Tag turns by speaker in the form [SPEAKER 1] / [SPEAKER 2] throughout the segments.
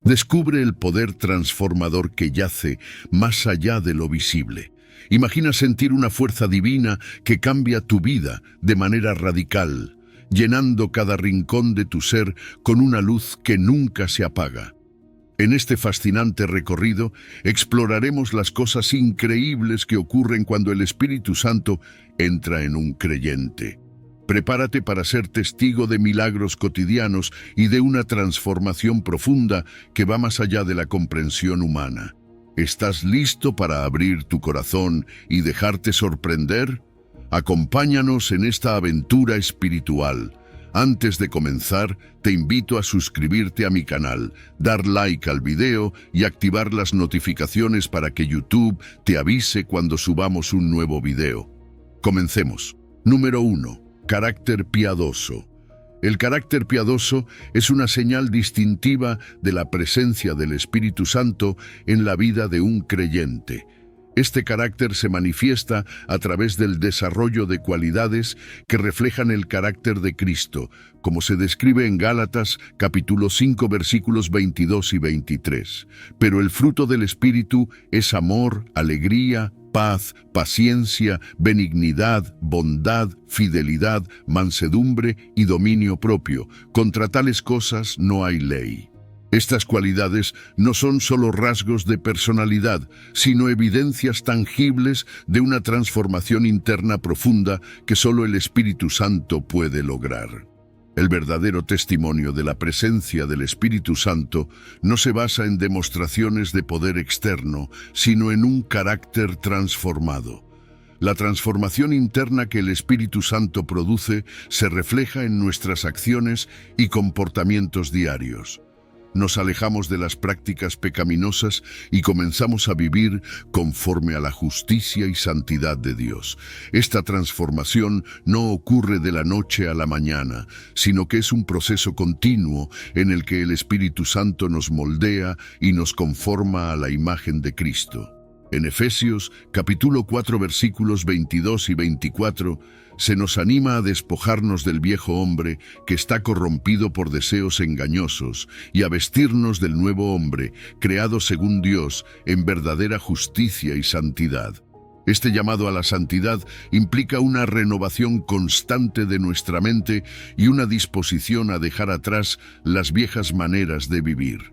[SPEAKER 1] Descubre el poder transformador que yace más allá de lo visible. Imagina sentir una fuerza divina que cambia tu vida de manera radical, llenando cada rincón de tu ser con una luz que nunca se apaga. En este fascinante recorrido exploraremos las cosas increíbles que ocurren cuando el Espíritu Santo entra en un creyente. Prepárate para ser testigo de milagros cotidianos y de una transformación profunda que va más allá de la comprensión humana. ¿Estás listo para abrir tu corazón y dejarte sorprender? Acompáñanos en esta aventura espiritual. Antes de comenzar, te invito a suscribirte a mi canal, dar like al video y activar las notificaciones para que YouTube te avise cuando subamos un nuevo video. Comencemos. Número 1. Carácter piadoso. El carácter piadoso es una señal distintiva de la presencia del Espíritu Santo en la vida de un creyente. Este carácter se manifiesta a través del desarrollo de cualidades que reflejan el carácter de Cristo, como se describe en Gálatas capítulo 5 versículos 22 y 23. Pero el fruto del Espíritu es amor, alegría, paz, paciencia, benignidad, bondad, fidelidad, mansedumbre y dominio propio. Contra tales cosas no hay ley. Estas cualidades no son solo rasgos de personalidad, sino evidencias tangibles de una transformación interna profunda que solo el Espíritu Santo puede lograr. El verdadero testimonio de la presencia del Espíritu Santo no se basa en demostraciones de poder externo, sino en un carácter transformado. La transformación interna que el Espíritu Santo produce se refleja en nuestras acciones y comportamientos diarios. Nos alejamos de las prácticas pecaminosas y comenzamos a vivir conforme a la justicia y santidad de Dios. Esta transformación no ocurre de la noche a la mañana, sino que es un proceso continuo en el que el Espíritu Santo nos moldea y nos conforma a la imagen de Cristo. En Efesios, capítulo 4, versículos 22 y 24, se nos anima a despojarnos del viejo hombre que está corrompido por deseos engañosos y a vestirnos del nuevo hombre, creado según Dios, en verdadera justicia y santidad. Este llamado a la santidad implica una renovación constante de nuestra mente y una disposición a dejar atrás las viejas maneras de vivir.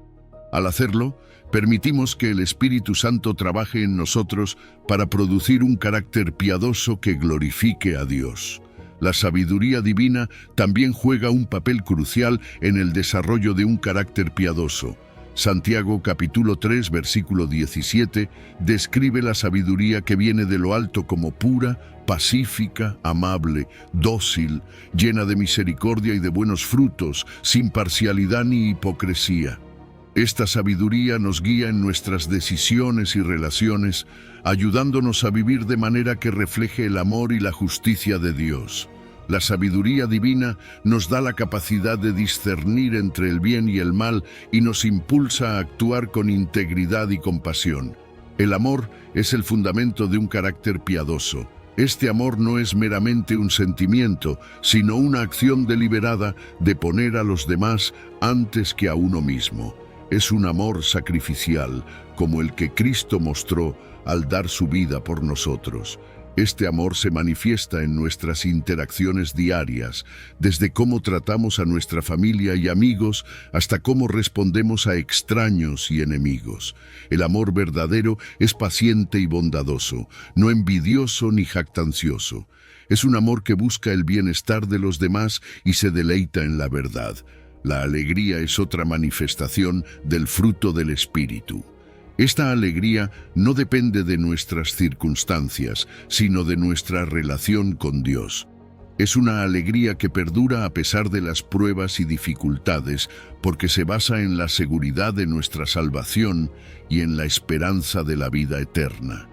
[SPEAKER 1] Al hacerlo, permitimos que el Espíritu Santo trabaje en nosotros para producir un carácter piadoso que glorifique a Dios. La sabiduría divina también juega un papel crucial en el desarrollo de un carácter piadoso. Santiago capítulo 3 versículo 17 describe la sabiduría que viene de lo alto como pura, pacífica, amable, dócil, llena de misericordia y de buenos frutos, sin parcialidad ni hipocresía. Esta sabiduría nos guía en nuestras decisiones y relaciones, ayudándonos a vivir de manera que refleje el amor y la justicia de Dios. La sabiduría divina nos da la capacidad de discernir entre el bien y el mal y nos impulsa a actuar con integridad y compasión. El amor es el fundamento de un carácter piadoso. Este amor no es meramente un sentimiento, sino una acción deliberada de poner a los demás antes que a uno mismo. Es un amor sacrificial, como el que Cristo mostró al dar su vida por nosotros. Este amor se manifiesta en nuestras interacciones diarias, desde cómo tratamos a nuestra familia y amigos hasta cómo respondemos a extraños y enemigos. El amor verdadero es paciente y bondadoso, no envidioso ni jactancioso. Es un amor que busca el bienestar de los demás y se deleita en la verdad. La alegría es otra manifestación del fruto del Espíritu. Esta alegría no depende de nuestras circunstancias, sino de nuestra relación con Dios. Es una alegría que perdura a pesar de las pruebas y dificultades, porque se basa en la seguridad de nuestra salvación y en la esperanza de la vida eterna.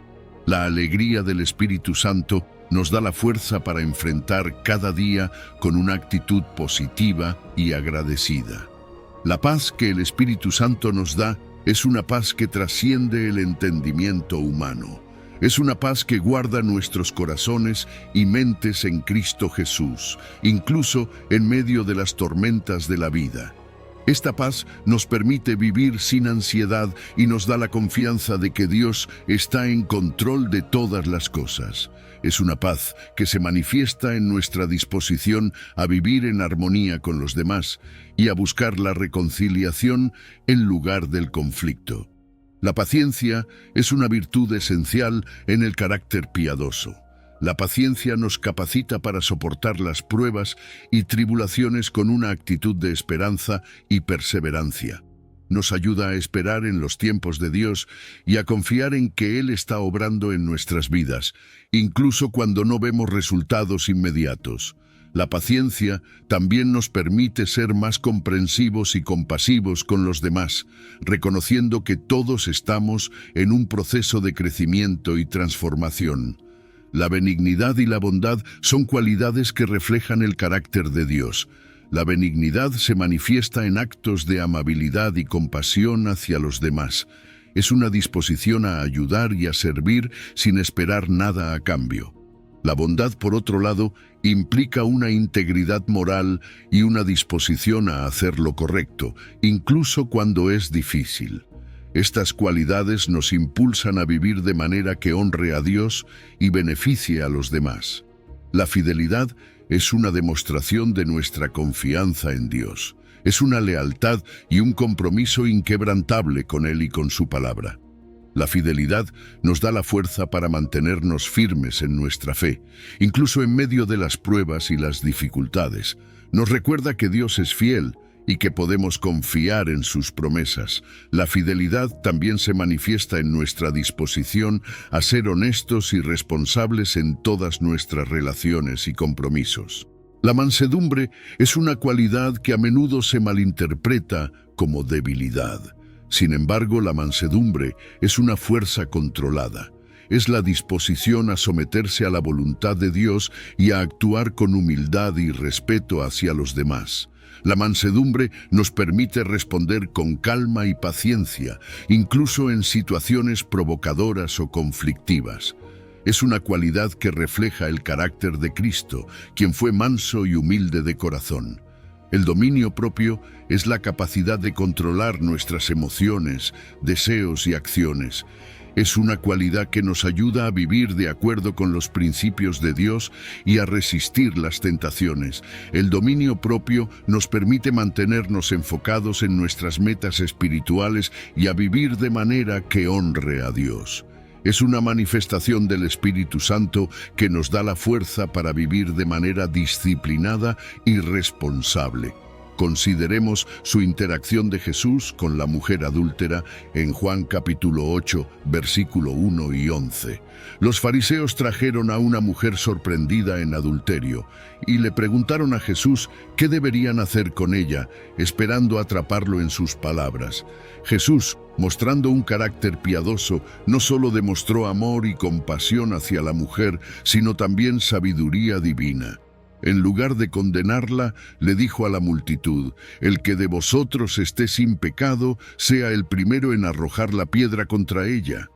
[SPEAKER 1] La alegría del Espíritu Santo nos da la fuerza para enfrentar cada día con una actitud positiva y agradecida. La paz que el Espíritu Santo nos da es una paz que trasciende el entendimiento humano. Es una paz que guarda nuestros corazones y mentes en Cristo Jesús, incluso en medio de las tormentas de la vida. Esta paz nos permite vivir sin ansiedad y nos da la confianza de que Dios está en control de todas las cosas. Es una paz que se manifiesta en nuestra disposición a vivir en armonía con los demás y a buscar la reconciliación en lugar del conflicto. La paciencia es una virtud esencial en el carácter piadoso. La paciencia nos capacita para soportar las pruebas y tribulaciones con una actitud de esperanza y perseverancia. Nos ayuda a esperar en los tiempos de Dios y a confiar en que Él está obrando en nuestras vidas, incluso cuando no vemos resultados inmediatos. La paciencia también nos permite ser más comprensivos y compasivos con los demás, reconociendo que todos estamos en un proceso de crecimiento y transformación. La benignidad y la bondad son cualidades que reflejan el carácter de Dios. La benignidad se manifiesta en actos de amabilidad y compasión hacia los demás. Es una disposición a ayudar y a servir sin esperar nada a cambio. La bondad, por otro lado, implica una integridad moral y una disposición a hacer lo correcto, incluso cuando es difícil. Estas cualidades nos impulsan a vivir de manera que honre a Dios y beneficie a los demás. La fidelidad es una demostración de nuestra confianza en Dios. Es una lealtad y un compromiso inquebrantable con Él y con su palabra. La fidelidad nos da la fuerza para mantenernos firmes en nuestra fe, incluso en medio de las pruebas y las dificultades. Nos recuerda que Dios es fiel y que podemos confiar en sus promesas. La fidelidad también se manifiesta en nuestra disposición a ser honestos y responsables en todas nuestras relaciones y compromisos. La mansedumbre es una cualidad que a menudo se malinterpreta como debilidad. Sin embargo, la mansedumbre es una fuerza controlada. Es la disposición a someterse a la voluntad de Dios y a actuar con humildad y respeto hacia los demás. La mansedumbre nos permite responder con calma y paciencia, incluso en situaciones provocadoras o conflictivas. Es una cualidad que refleja el carácter de Cristo, quien fue manso y humilde de corazón. El dominio propio es la capacidad de controlar nuestras emociones, deseos y acciones. Es una cualidad que nos ayuda a vivir de acuerdo con los principios de Dios y a resistir las tentaciones. El dominio propio nos permite mantenernos enfocados en nuestras metas espirituales y a vivir de manera que honre a Dios. Es una manifestación del Espíritu Santo que nos da la fuerza para vivir de manera disciplinada y responsable. Consideremos su interacción de Jesús con la mujer adúltera en Juan capítulo 8, versículo 1 y 11. Los fariseos trajeron a una mujer sorprendida en adulterio y le preguntaron a Jesús qué deberían hacer con ella, esperando atraparlo en sus palabras. Jesús, mostrando un carácter piadoso, no solo demostró amor y compasión hacia la mujer, sino también sabiduría divina. En lugar de condenarla, le dijo a la multitud: «El que de vosotros esté sin pecado, sea el primero en arrojar la piedra contra ella».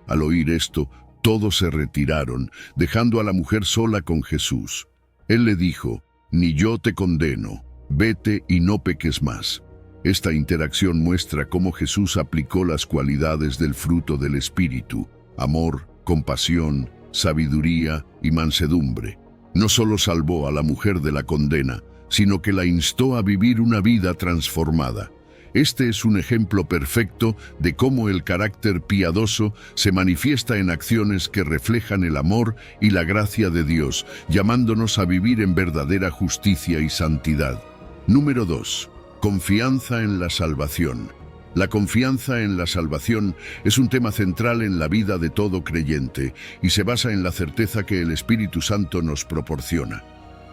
[SPEAKER 1] Al oír esto, todos se retiraron, dejando a la mujer sola con Jesús. Él le dijo: «Ni yo te condeno, vete y no peques más». Esta interacción muestra cómo Jesús aplicó las cualidades del fruto del Espíritu: amor, compasión, sabiduría y mansedumbre. No solo salvó a la mujer de la condena, sino que la instó a vivir una vida transformada. Este es un ejemplo perfecto de cómo el carácter piadoso se manifiesta en acciones que reflejan el amor y la gracia de Dios, llamándonos a vivir en verdadera justicia y santidad. Número 2. Confianza en la salvación. La confianza en la salvación es un tema central en la vida de todo creyente y se basa en la certeza que el Espíritu Santo nos proporciona.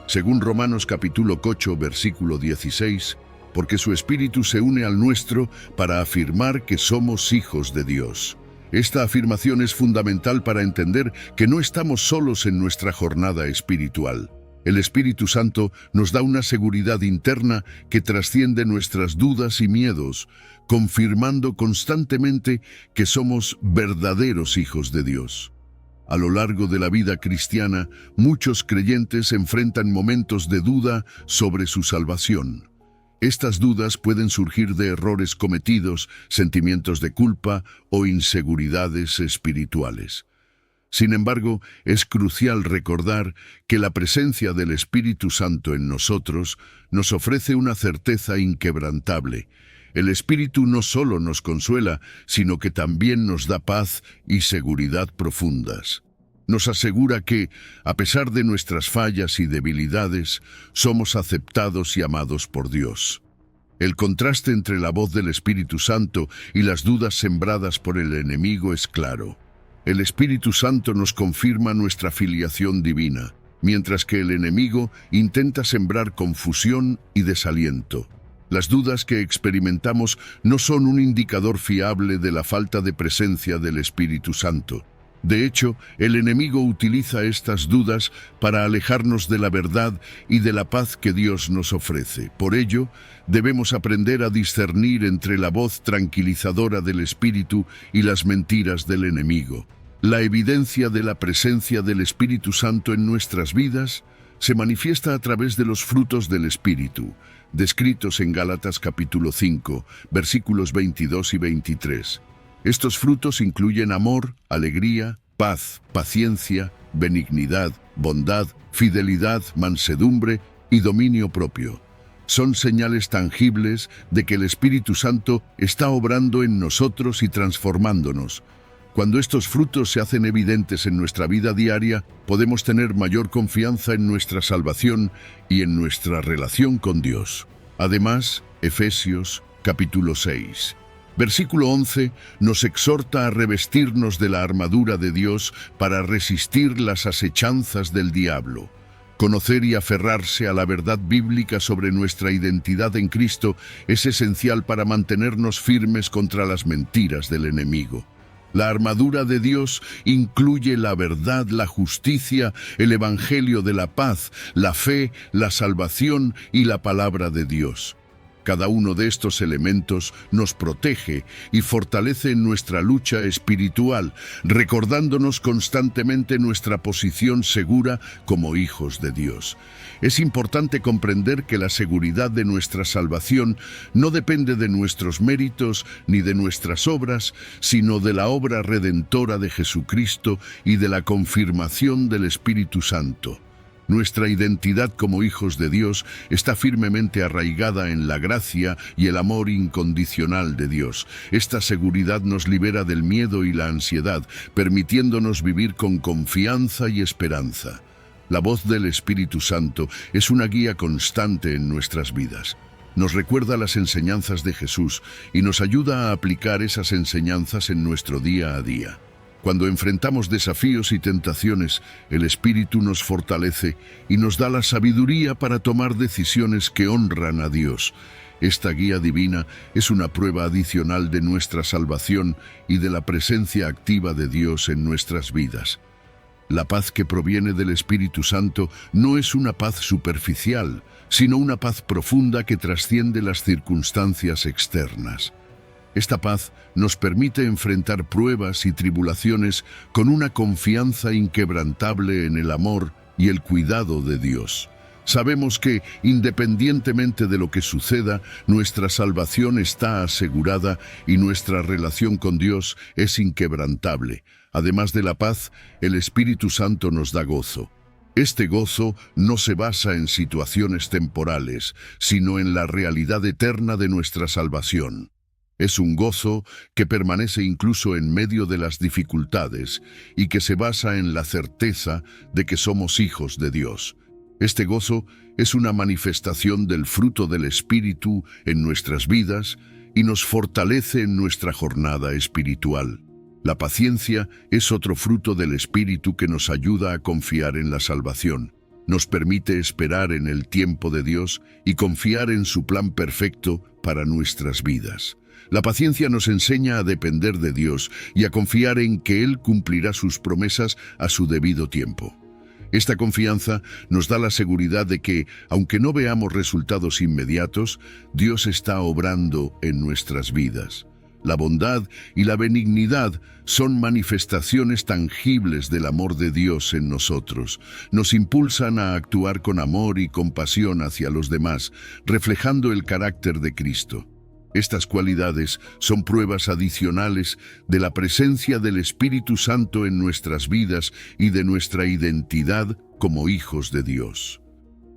[SPEAKER 1] Según Romanos capítulo 8, versículo 16, porque su Espíritu se une al nuestro para afirmar que somos hijos de Dios. Esta afirmación es fundamental para entender que no estamos solos en nuestra jornada espiritual. El Espíritu Santo nos da una seguridad interna que trasciende nuestras dudas y miedos, confirmando constantemente que somos verdaderos hijos de Dios. A lo largo de la vida cristiana, muchos creyentes enfrentan momentos de duda sobre su salvación. Estas dudas pueden surgir de errores cometidos, sentimientos de culpa o inseguridades espirituales. Sin embargo, es crucial recordar que la presencia del Espíritu Santo en nosotros nos ofrece una certeza inquebrantable. El Espíritu no solo nos consuela, sino que también nos da paz y seguridad profundas. Nos asegura que, a pesar de nuestras fallas y debilidades, somos aceptados y amados por Dios. El contraste entre la voz del Espíritu Santo y las dudas sembradas por el enemigo es claro. El Espíritu Santo nos confirma nuestra filiación divina, mientras que el enemigo intenta sembrar confusión y desaliento. Las dudas que experimentamos no son un indicador fiable de la falta de presencia del Espíritu Santo. De hecho, el enemigo utiliza estas dudas para alejarnos de la verdad y de la paz que Dios nos ofrece. Por ello, debemos aprender a discernir entre la voz tranquilizadora del Espíritu y las mentiras del enemigo. La evidencia de la presencia del Espíritu Santo en nuestras vidas se manifiesta a través de los frutos del Espíritu, descritos en Gálatas capítulo 5, versículos 22 y 23. Estos frutos incluyen amor, alegría, paz, paciencia, benignidad, bondad, fidelidad, mansedumbre y dominio propio. Son señales tangibles de que el Espíritu Santo está obrando en nosotros y transformándonos. Cuando estos frutos se hacen evidentes en nuestra vida diaria, podemos tener mayor confianza en nuestra salvación y en nuestra relación con Dios. Además, Efesios capítulo 6, versículo 11, nos exhorta a revestirnos de la armadura de Dios para resistir las asechanzas del diablo. Conocer y aferrarse a la verdad bíblica sobre nuestra identidad en Cristo es esencial para mantenernos firmes contra las mentiras del enemigo. La armadura de Dios incluye la verdad, la justicia, el evangelio de la paz, la fe, la salvación y la palabra de Dios. Cada uno de estos elementos nos protege y fortalece en nuestra lucha espiritual, recordándonos constantemente nuestra posición segura como hijos de Dios. Es importante comprender que la seguridad de nuestra salvación no depende de nuestros méritos ni de nuestras obras, sino de la obra redentora de Jesucristo y de la confirmación del Espíritu Santo. Nuestra identidad como hijos de Dios está firmemente arraigada en la gracia y el amor incondicional de Dios. Esta seguridad nos libera del miedo y la ansiedad, permitiéndonos vivir con confianza y esperanza. La voz del Espíritu Santo es una guía constante en nuestras vidas. Nos recuerda las enseñanzas de Jesús y nos ayuda a aplicar esas enseñanzas en nuestro día a día. Cuando enfrentamos desafíos y tentaciones, el Espíritu nos fortalece y nos da la sabiduría para tomar decisiones que honran a Dios. Esta guía divina es una prueba adicional de nuestra salvación y de la presencia activa de Dios en nuestras vidas. La paz que proviene del Espíritu Santo no es una paz superficial, sino una paz profunda que trasciende las circunstancias externas. Esta paz nos permite enfrentar pruebas y tribulaciones con una confianza inquebrantable en el amor y el cuidado de Dios. Sabemos que, independientemente de lo que suceda, nuestra salvación está asegurada y nuestra relación con Dios es inquebrantable. Además de la paz, el Espíritu Santo nos da gozo. Este gozo no se basa en situaciones temporales, sino en la realidad eterna de nuestra salvación. Es un gozo que permanece incluso en medio de las dificultades y que se basa en la certeza de que somos hijos de Dios. Este gozo es una manifestación del fruto del Espíritu en nuestras vidas y nos fortalece en nuestra jornada espiritual. La paciencia es otro fruto del Espíritu que nos ayuda a confiar en la salvación. Nos permite esperar en el tiempo de Dios y confiar en su plan perfecto para nuestras vidas. La paciencia nos enseña a depender de Dios y a confiar en que Él cumplirá sus promesas a su debido tiempo. Esta confianza nos da la seguridad de que, aunque no veamos resultados inmediatos, Dios está obrando en nuestras vidas. La bondad y la benignidad son manifestaciones tangibles del amor de Dios en nosotros. Nos impulsan a actuar con amor y compasión hacia los demás, reflejando el carácter de Cristo. Estas cualidades son pruebas adicionales de la presencia del Espíritu Santo en nuestras vidas y de nuestra identidad como hijos de Dios.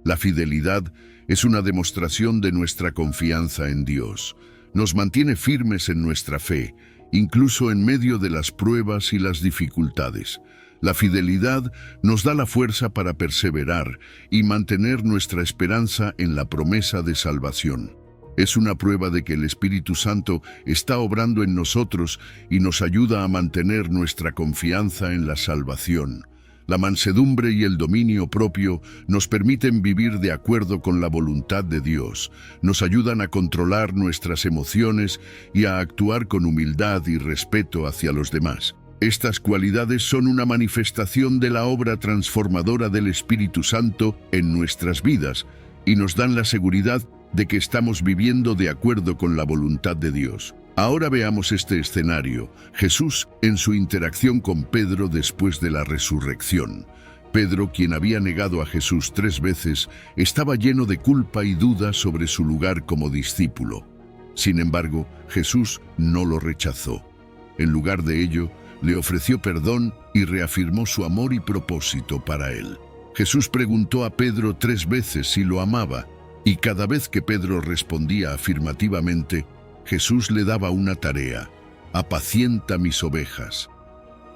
[SPEAKER 1] La fidelidad es una demostración de nuestra confianza en Dios. Nos mantiene firmes en nuestra fe, incluso en medio de las pruebas y las dificultades. La fidelidad nos da la fuerza para perseverar y mantener nuestra esperanza en la promesa de salvación. Es una prueba de que el Espíritu Santo está obrando en nosotros y nos ayuda a mantener nuestra confianza en la salvación. La mansedumbre y el dominio propio nos permiten vivir de acuerdo con la voluntad de Dios, nos ayudan a controlar nuestras emociones y a actuar con humildad y respeto hacia los demás. Estas cualidades son una manifestación de la obra transformadora del Espíritu Santo en nuestras vidas y nos dan la seguridad de que estamos viviendo de acuerdo con la voluntad de Dios. Ahora veamos este escenario. Jesús en su interacción con Pedro después de la resurrección. Pedro, quien había negado a Jesús 3 veces, estaba lleno de culpa y duda sobre su lugar como discípulo. Sin embargo, Jesús no lo rechazó. En lugar de ello, le ofreció perdón y reafirmó su amor y propósito para él. Jesús preguntó a Pedro 3 veces si lo amaba, y cada vez que Pedro respondía afirmativamente, Jesús le daba una tarea: apacienta mis ovejas.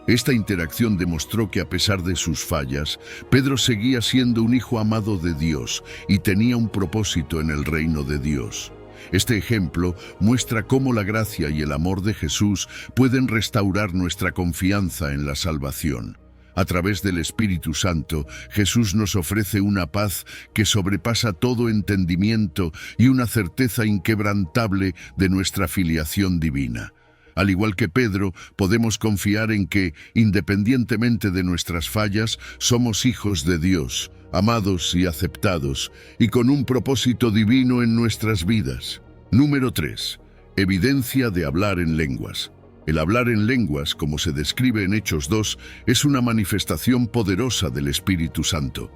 [SPEAKER 1] Esta interacción demostró que a pesar de sus fallas, Pedro seguía siendo un hijo amado de Dios y tenía un propósito en el reino de Dios. Este ejemplo muestra cómo la gracia y el amor de Jesús pueden restaurar nuestra confianza en la salvación. A través del Espíritu Santo, Jesús nos ofrece una paz que sobrepasa todo entendimiento y una certeza inquebrantable de nuestra filiación divina. Al igual que Pedro, podemos confiar en que, independientemente de nuestras fallas, somos hijos de Dios, amados y aceptados, y con un propósito divino en nuestras vidas. Número 3. Evidencia de hablar en lenguas. El hablar en lenguas, como se describe en Hechos 2, es una manifestación poderosa del Espíritu Santo.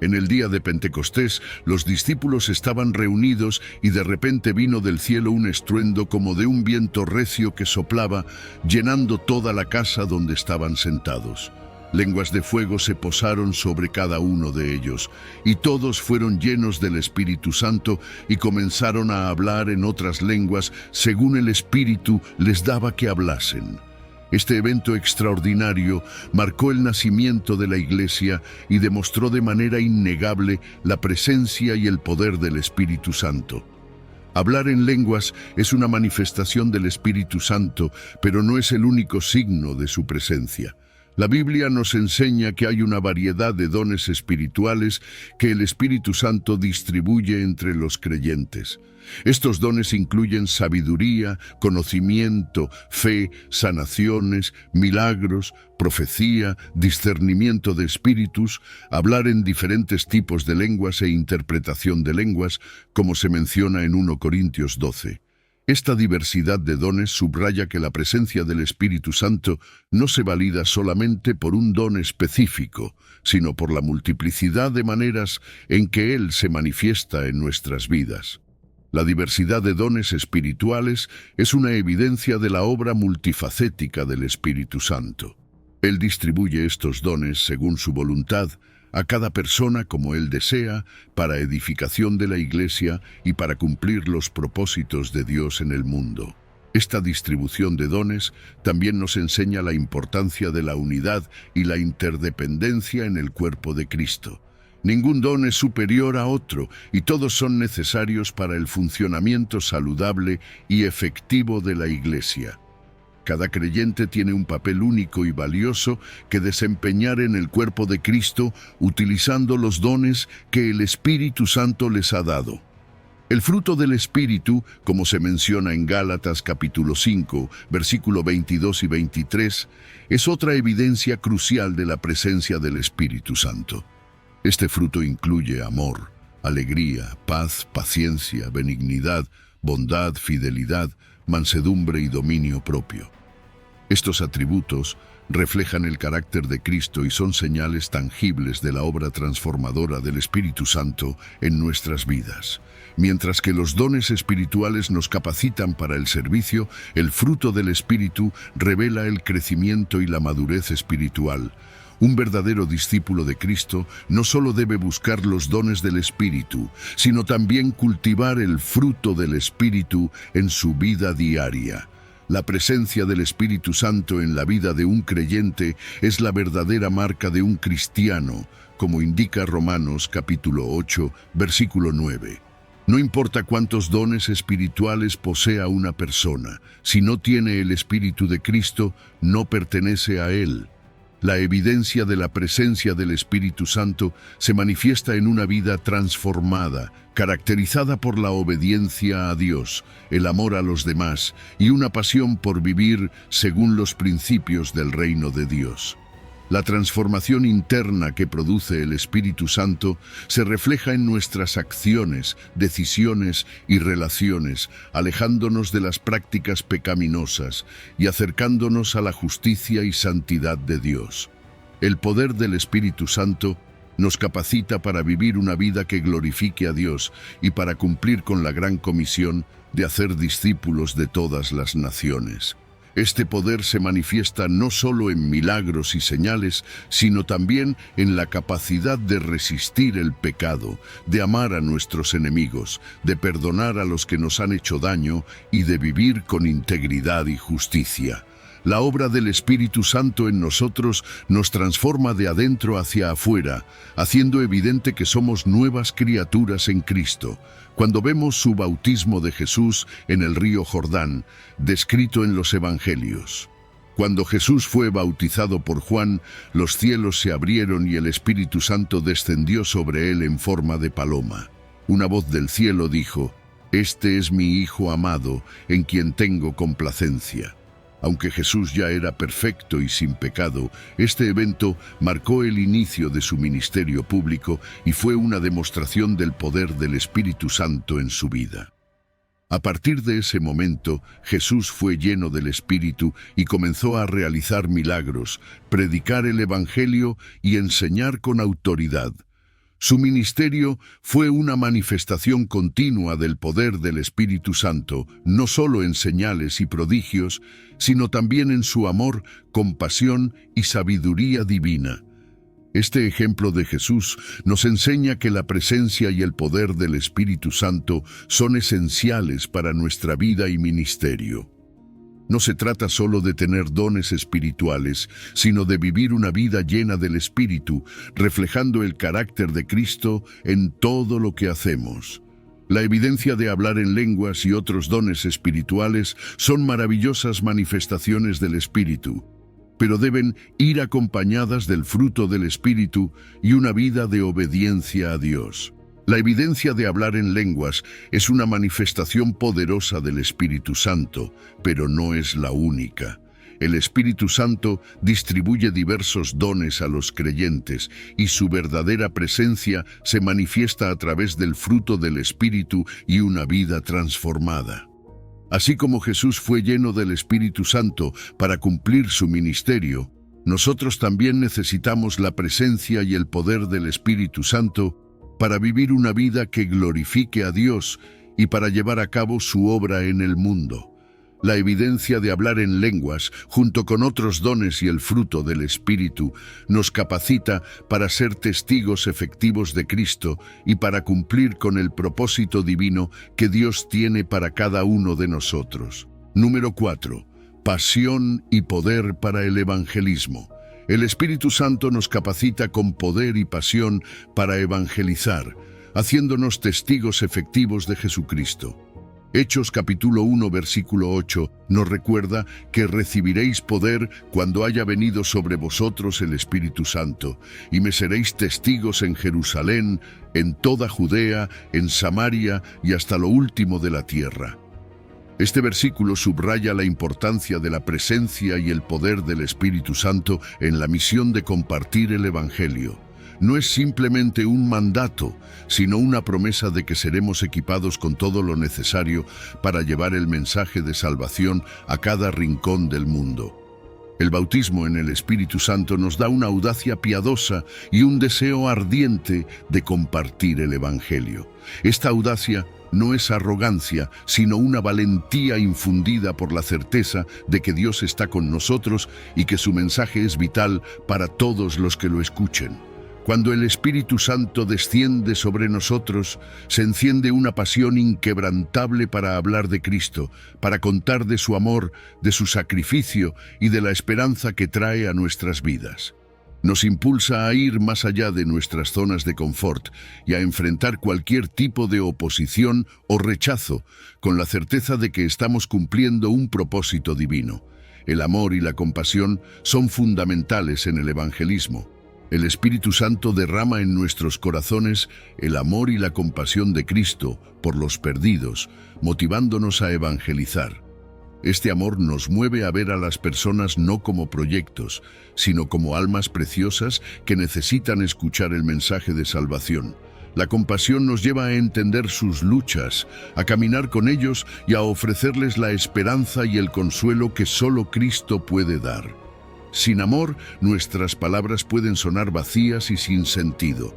[SPEAKER 1] En el día de Pentecostés, los discípulos estaban reunidos y de repente vino del cielo un estruendo como de un viento recio que soplaba, llenando toda la casa donde estaban sentados. Lenguas de fuego se posaron sobre cada uno de ellos, y todos fueron llenos del Espíritu Santo y comenzaron a hablar en otras lenguas según el Espíritu les daba que hablasen. Este evento extraordinario marcó el nacimiento de la Iglesia y demostró de manera innegable la presencia y el poder del Espíritu Santo. Hablar en lenguas es una manifestación del Espíritu Santo, pero no es el único signo de su presencia. La Biblia nos enseña que hay una variedad de dones espirituales que el Espíritu Santo distribuye entre los creyentes. Estos dones incluyen sabiduría, conocimiento, fe, sanaciones, milagros, profecía, discernimiento de espíritus, hablar en diferentes tipos de lenguas e interpretación de lenguas, como se menciona en 1 Corintios 12. Esta diversidad de dones subraya que la presencia del Espíritu Santo no se valida solamente por un don específico, sino por la multiplicidad de maneras en que Él se manifiesta en nuestras vidas. La diversidad de dones espirituales es una evidencia de la obra multifacética del Espíritu Santo. Él distribuye estos dones según su voluntad a cada persona como Él desea, para edificación de la Iglesia y para cumplir los propósitos de Dios en el mundo. Esta distribución de dones también nos enseña la importancia de la unidad y la interdependencia en el cuerpo de Cristo. Ningún don es superior a otro y todos son necesarios para el funcionamiento saludable y efectivo de la Iglesia. Cada creyente tiene un papel único y valioso que desempeñar en el cuerpo de Cristo utilizando los dones que el Espíritu Santo les ha dado. El fruto del Espíritu, como se menciona en Gálatas capítulo 5, versículo 22 y 23, es otra evidencia crucial de la presencia del Espíritu Santo. Este fruto incluye amor, alegría, paz, paciencia, benignidad, bondad, fidelidad, mansedumbre y dominio propio. Estos atributos reflejan el carácter de Cristo y son señales tangibles de la obra transformadora del Espíritu Santo en nuestras vidas. Mientras que los dones espirituales nos capacitan para el servicio, el fruto del Espíritu revela el crecimiento y la madurez espiritual. Un verdadero discípulo de Cristo no solo debe buscar los dones del Espíritu, sino también cultivar el fruto del Espíritu en su vida diaria. La presencia del Espíritu Santo en la vida de un creyente es la verdadera marca de un cristiano, como indica Romanos capítulo 8, versículo 9. No importa cuántos dones espirituales posea una persona, si no tiene el Espíritu de Cristo, no pertenece a él. La evidencia de la presencia del Espíritu Santo se manifiesta en una vida transformada, caracterizada por la obediencia a Dios, el amor a los demás y una pasión por vivir según los principios del reino de Dios. La transformación interna que produce el Espíritu Santo se refleja en nuestras acciones, decisiones y relaciones, alejándonos de las prácticas pecaminosas y acercándonos a la justicia y santidad de Dios. El poder del Espíritu Santo nos capacita para vivir una vida que glorifique a Dios y para cumplir con la gran comisión de hacer discípulos de todas las naciones. Este poder se manifiesta no solo en milagros y señales, sino también en la capacidad de resistir el pecado, de amar a nuestros enemigos, de perdonar a los que nos han hecho daño y de vivir con integridad y justicia. La obra del Espíritu Santo en nosotros nos transforma de adentro hacia afuera, haciendo evidente que somos nuevas criaturas en Cristo. Cuando vemos su bautismo de Jesús en el río Jordán, descrito en los Evangelios. Cuando Jesús fue bautizado por Juan, los cielos se abrieron y el Espíritu Santo descendió sobre él en forma de paloma. Una voz del cielo dijo: «Este es mi Hijo amado, en quien tengo complacencia». Aunque Jesús ya era perfecto y sin pecado, este evento marcó el inicio de su ministerio público y fue una demostración del poder del Espíritu Santo en su vida. A partir de ese momento, Jesús fue lleno del Espíritu y comenzó a realizar milagros, predicar el Evangelio y enseñar con autoridad. Su ministerio fue una manifestación continua del poder del Espíritu Santo, no solo en señales y prodigios, sino también en su amor, compasión y sabiduría divina. Este ejemplo de Jesús nos enseña que la presencia y el poder del Espíritu Santo son esenciales para nuestra vida y ministerio. No se trata solo de tener dones espirituales, sino de vivir una vida llena del Espíritu, reflejando el carácter de Cristo en todo lo que hacemos. La evidencia de hablar en lenguas y otros dones espirituales son maravillosas manifestaciones del Espíritu, pero deben ir acompañadas del fruto del Espíritu y una vida de obediencia a Dios. La evidencia de hablar en lenguas es una manifestación poderosa del Espíritu Santo, pero no es la única. El Espíritu Santo distribuye diversos dones a los creyentes y su verdadera presencia se manifiesta a través del fruto del Espíritu y una vida transformada. Así como Jesús fue lleno del Espíritu Santo para cumplir su ministerio, nosotros también necesitamos la presencia y el poder del Espíritu Santo para vivir una vida que glorifique a Dios y para llevar a cabo su obra en el mundo. La evidencia de hablar en lenguas, junto con otros dones y el fruto del Espíritu, nos capacita para ser testigos efectivos de Cristo y para cumplir con el propósito divino que Dios tiene para cada uno de nosotros. Número 4. Pasión y poder para el evangelismo. El Espíritu Santo nos capacita con poder y pasión para evangelizar, haciéndonos testigos efectivos de Jesucristo. Hechos capítulo 1 versículo 8 nos recuerda que recibiréis poder cuando haya venido sobre vosotros el Espíritu Santo, y me seréis testigos en Jerusalén, en toda Judea, en Samaria y hasta lo último de la tierra. Este versículo subraya la importancia de la presencia y el poder del Espíritu Santo en la misión de compartir el Evangelio. no es simplemente un mandato, sino una promesa de que seremos equipados con todo lo necesario para llevar el mensaje de salvación a cada rincón del mundo. El bautismo en el Espíritu Santo nos da una audacia piadosa y un deseo ardiente de compartir el Evangelio. Esta audacia no es arrogancia, sino una valentía infundida por la certeza de que Dios está con nosotros y que su mensaje es vital para todos los que lo escuchen. Cuando el Espíritu Santo desciende sobre nosotros, se enciende una pasión inquebrantable para hablar de Cristo, para contar de su amor, de su sacrificio y de la esperanza que trae a nuestras vidas. Nos impulsa a ir más allá de nuestras zonas de confort y a enfrentar cualquier tipo de oposición o rechazo, con la certeza de que estamos cumpliendo un propósito divino. El amor y la compasión son fundamentales en el evangelismo. El Espíritu Santo derrama en nuestros corazones el amor y la compasión de Cristo por los perdidos, motivándonos a evangelizar. Este amor nos mueve a ver a las personas no como proyectos, sino como almas preciosas que necesitan escuchar el mensaje de salvación. La compasión nos lleva a entender sus luchas, a caminar con ellos y a ofrecerles la esperanza y el consuelo que solo Cristo puede dar. Sin amor, nuestras palabras pueden sonar vacías y sin sentido.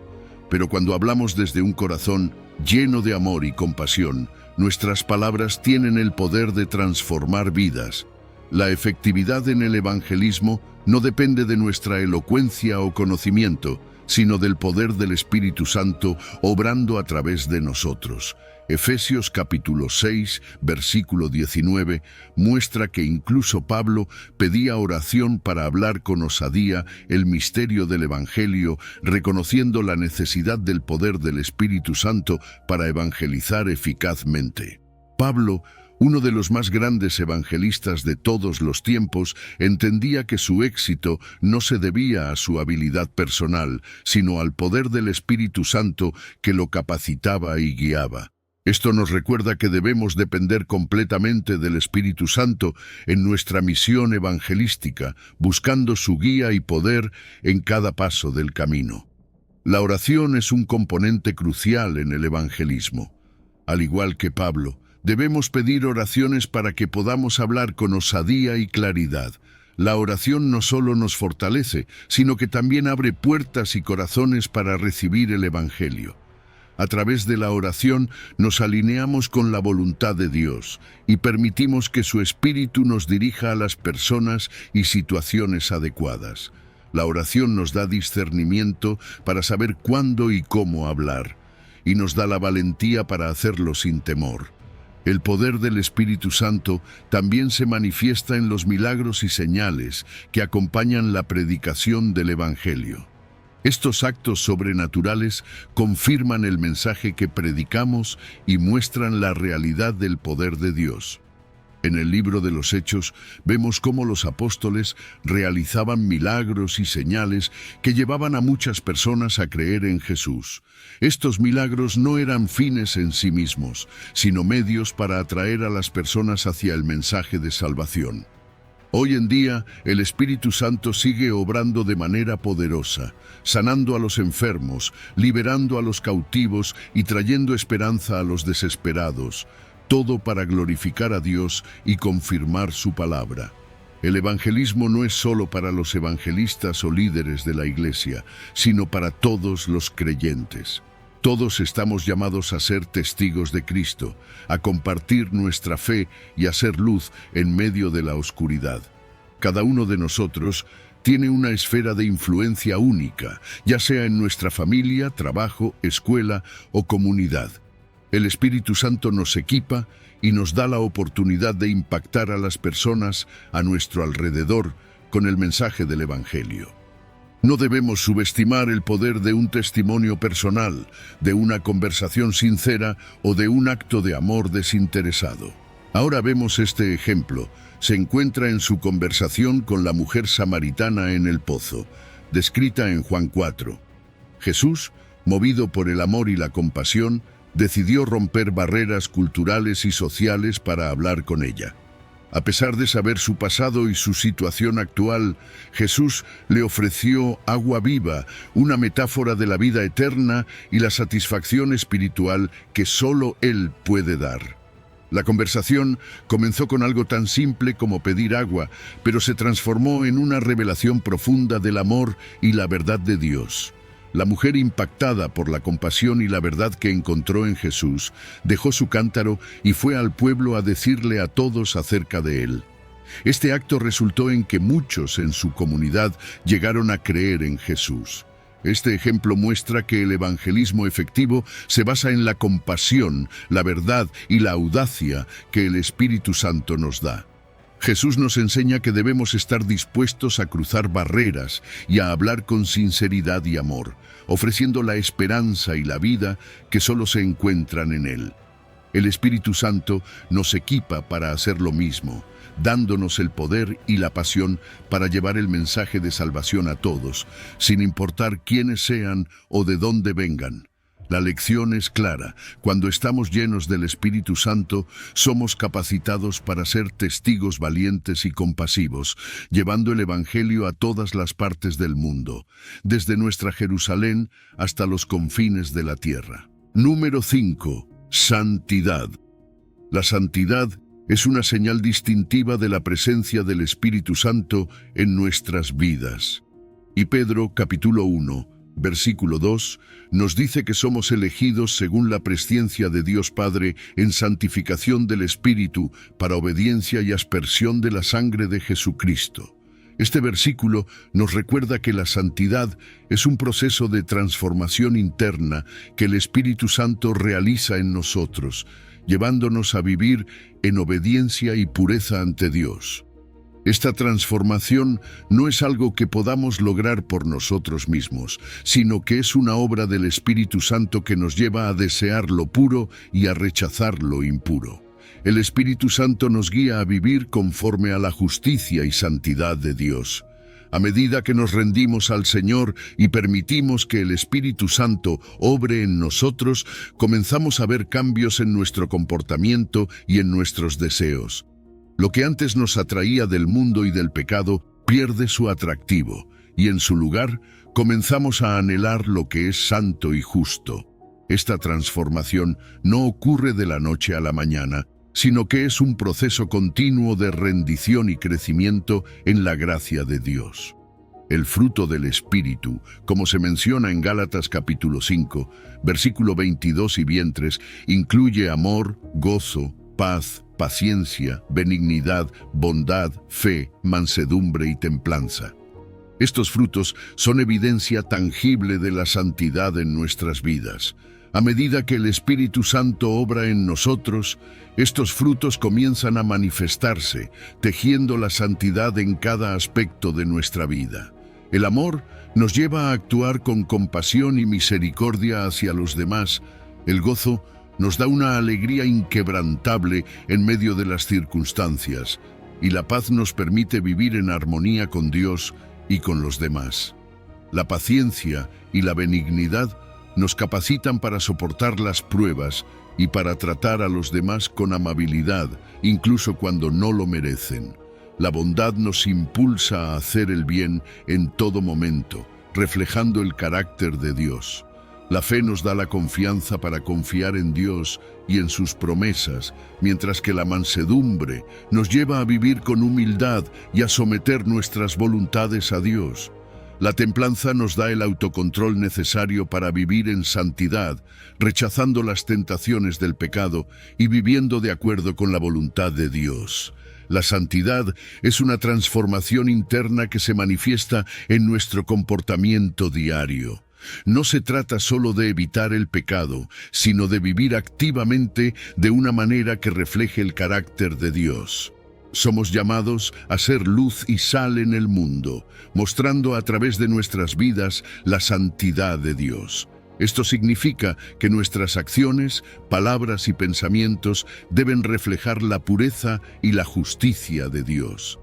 [SPEAKER 1] Pero cuando hablamos desde un corazón lleno de amor y compasión, nuestras palabras tienen el poder de transformar vidas. La efectividad en el evangelismo no depende de nuestra elocuencia o conocimiento, sino del poder del Espíritu Santo obrando a través de nosotros. Efesios capítulo 6, versículo 19, muestra que incluso Pablo pedía oración para hablar con osadía el misterio del Evangelio, reconociendo la necesidad del poder del Espíritu Santo para evangelizar eficazmente. Pablo, uno de los más grandes evangelistas de todos los tiempos, entendía que su éxito no se debía a su habilidad personal, sino al poder del Espíritu Santo que lo capacitaba y guiaba. Esto nos recuerda que debemos depender completamente del Espíritu Santo en nuestra misión evangelística, buscando su guía y poder en cada paso del camino. La oración es un componente crucial en el evangelismo. Al igual que Pablo, debemos pedir oraciones para que podamos hablar con osadía y claridad. La oración no solo nos fortalece, sino que también abre puertas y corazones para recibir el Evangelio. A través de la oración nos alineamos con la voluntad de Dios y permitimos que su Espíritu nos dirija a las personas y situaciones adecuadas. La oración nos da discernimiento para saber cuándo y cómo hablar, y nos da la valentía para hacerlo sin temor. El poder del Espíritu Santo también se manifiesta en los milagros y señales que acompañan la predicación del Evangelio. Estos actos sobrenaturales confirman el mensaje que predicamos y muestran la realidad del poder de Dios. En el libro de los Hechos vemos cómo los apóstoles realizaban milagros y señales que llevaban a muchas personas a creer en Jesús. Estos milagros no eran fines en sí mismos, sino medios para atraer a las personas hacia el mensaje de salvación. Hoy en día, el Espíritu Santo sigue obrando de manera poderosa, sanando a los enfermos, liberando a los cautivos y trayendo esperanza a los desesperados, todo para glorificar a Dios y confirmar su palabra. El evangelismo no es solo para los evangelistas o líderes de la Iglesia, sino para todos los creyentes. Todos estamos llamados a ser testigos de Cristo, a compartir nuestra fe y a ser luz en medio de la oscuridad. Cada uno de nosotros tiene una esfera de influencia única, ya sea en nuestra familia, trabajo, escuela o comunidad. El Espíritu Santo nos equipa y nos da la oportunidad de impactar a las personas a nuestro alrededor con el mensaje del Evangelio. No debemos subestimar el poder de un testimonio personal, de una conversación sincera o de un acto de amor desinteresado. Ahora vemos este ejemplo. Se encuentra en su conversación con la mujer samaritana en el pozo, descrita en Juan 4. Jesús, movido por el amor y la compasión, decidió romper barreras culturales y sociales para hablar con ella. A pesar de saber su pasado y su situación actual, Jesús le ofreció agua viva, una metáfora de la vida eterna y la satisfacción espiritual que solo Él puede dar. La conversación comenzó con algo tan simple como pedir agua, pero se transformó en una revelación profunda del amor y la verdad de Dios. La mujer, impactada por la compasión y la verdad que encontró en Jesús, dejó su cántaro y fue al pueblo a decirle a todos acerca de él. Este acto resultó en que muchos en su comunidad llegaron a creer en Jesús. Este ejemplo muestra que el evangelismo efectivo se basa en la compasión, la verdad y la audacia que el Espíritu Santo nos da. Jesús nos enseña que debemos estar dispuestos a cruzar barreras y a hablar con sinceridad y amor, ofreciendo la esperanza y la vida que solo se encuentran en Él. El Espíritu Santo nos equipa para hacer lo mismo, dándonos el poder y la pasión para llevar el mensaje de salvación a todos, sin importar quiénes sean o de dónde vengan. La lección es clara: cuando estamos llenos del Espíritu Santo, somos capacitados para ser testigos valientes y compasivos, llevando el Evangelio a todas las partes del mundo, desde nuestra Jerusalén hasta los confines de la tierra. Número 5. Santidad. La santidad es una señal distintiva de la presencia del Espíritu Santo en nuestras vidas. Y Pedro, capítulo 1, versículo 2, nos dice que somos elegidos según la presciencia de Dios Padre en santificación del Espíritu para obediencia y aspersión de la sangre de Jesucristo. Este versículo nos recuerda que la santidad es un proceso de transformación interna que el Espíritu Santo realiza en nosotros, llevándonos a vivir en obediencia y pureza ante Dios. Esta transformación no es algo que podamos lograr por nosotros mismos, sino que es una obra del Espíritu Santo que nos lleva a desear lo puro y a rechazar lo impuro. El Espíritu Santo nos guía a vivir conforme a la justicia y santidad de Dios. A medida que nos rendimos al Señor y permitimos que el Espíritu Santo obre en nosotros, comenzamos a ver cambios en nuestro comportamiento y en nuestros deseos. Lo que antes nos atraía del mundo y del pecado pierde su atractivo, y en su lugar comenzamos a anhelar lo que es santo y justo. Esta transformación no ocurre de la noche a la mañana, sino que es un proceso continuo de rendición y crecimiento en la gracia de Dios. El fruto del Espíritu, como se menciona en Gálatas capítulo 5, versículo 22 y vientres, incluye amor, gozo, paz, paciencia, benignidad, bondad, fe, mansedumbre y templanza. Estos frutos son evidencia tangible de la santidad en nuestras vidas. A medida que el Espíritu Santo obra en nosotros, estos frutos comienzan a manifestarse, tejiendo la santidad en cada aspecto de nuestra vida. El amor nos lleva a actuar con compasión y misericordia hacia los demás. El gozo nos da una alegría inquebrantable en medio de las circunstancias, y la paz nos permite vivir en armonía con Dios y con los demás. La paciencia y la benignidad nos capacitan para soportar las pruebas y para tratar a los demás con amabilidad, incluso cuando no lo merecen. La bondad nos impulsa a hacer el bien en todo momento, reflejando el carácter de Dios. La fe nos da la confianza para confiar en Dios y en sus promesas, mientras que la mansedumbre nos lleva a vivir con humildad y a someter nuestras voluntades a Dios. La templanza nos da el autocontrol necesario para vivir en santidad, rechazando las tentaciones del pecado y viviendo de acuerdo con la voluntad de Dios. La santidad es una transformación interna que se manifiesta en nuestro comportamiento diario. No se trata solo de evitar el pecado, sino de vivir activamente de una manera que refleje el carácter de Dios. Somos llamados a ser luz y sal en el mundo, mostrando a través de nuestras vidas la santidad de Dios. Esto significa que nuestras acciones, palabras y pensamientos deben reflejar la pureza y la justicia de Dios.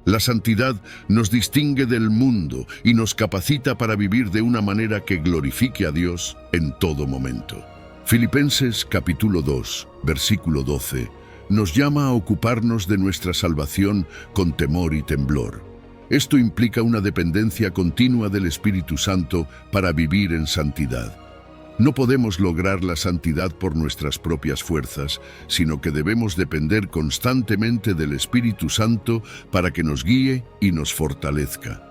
[SPEAKER 1] La santidad nos distingue del mundo y nos capacita para vivir de una manera que glorifique a Dios en todo momento. Filipenses capítulo 2, versículo 12, nos llama a ocuparnos de nuestra salvación con temor y temblor. Esto implica una dependencia continua del Espíritu Santo para vivir en santidad. No podemos lograr la santidad por nuestras propias fuerzas, sino que debemos depender constantemente del Espíritu Santo para que nos guíe y nos fortalezca.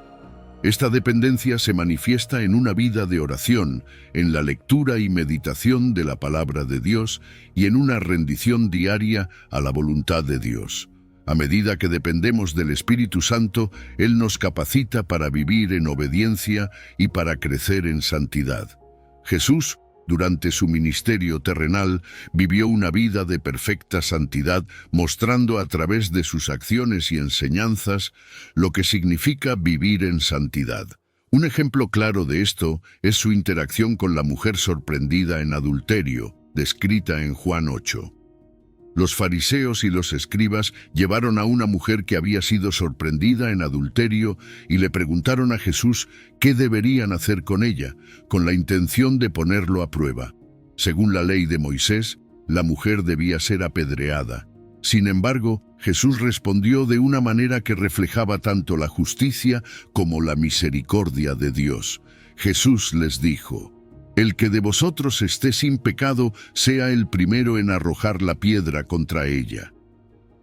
[SPEAKER 1] Esta dependencia se manifiesta en una vida de oración, en la lectura y meditación de la palabra de Dios y en una rendición diaria a la voluntad de Dios. A medida que dependemos del Espíritu Santo, Él nos capacita para vivir en obediencia y para crecer en santidad. Jesús, durante su ministerio terrenal, vivió una vida de perfecta santidad, mostrando a través de sus acciones y enseñanzas lo que significa vivir en santidad. Un ejemplo claro de esto es su interacción con la mujer sorprendida en adulterio, descrita en Juan 8. Los fariseos y los escribas llevaron a una mujer que había sido sorprendida en adulterio y le preguntaron a Jesús qué deberían hacer con ella, con la intención de ponerlo a prueba. Según la ley de Moisés, la mujer debía ser apedreada. Sin embargo, Jesús respondió de una manera que reflejaba tanto la justicia como la misericordia de Dios. Jesús les dijo: «El que de vosotros esté sin pecado, sea el primero en arrojar la piedra contra ella».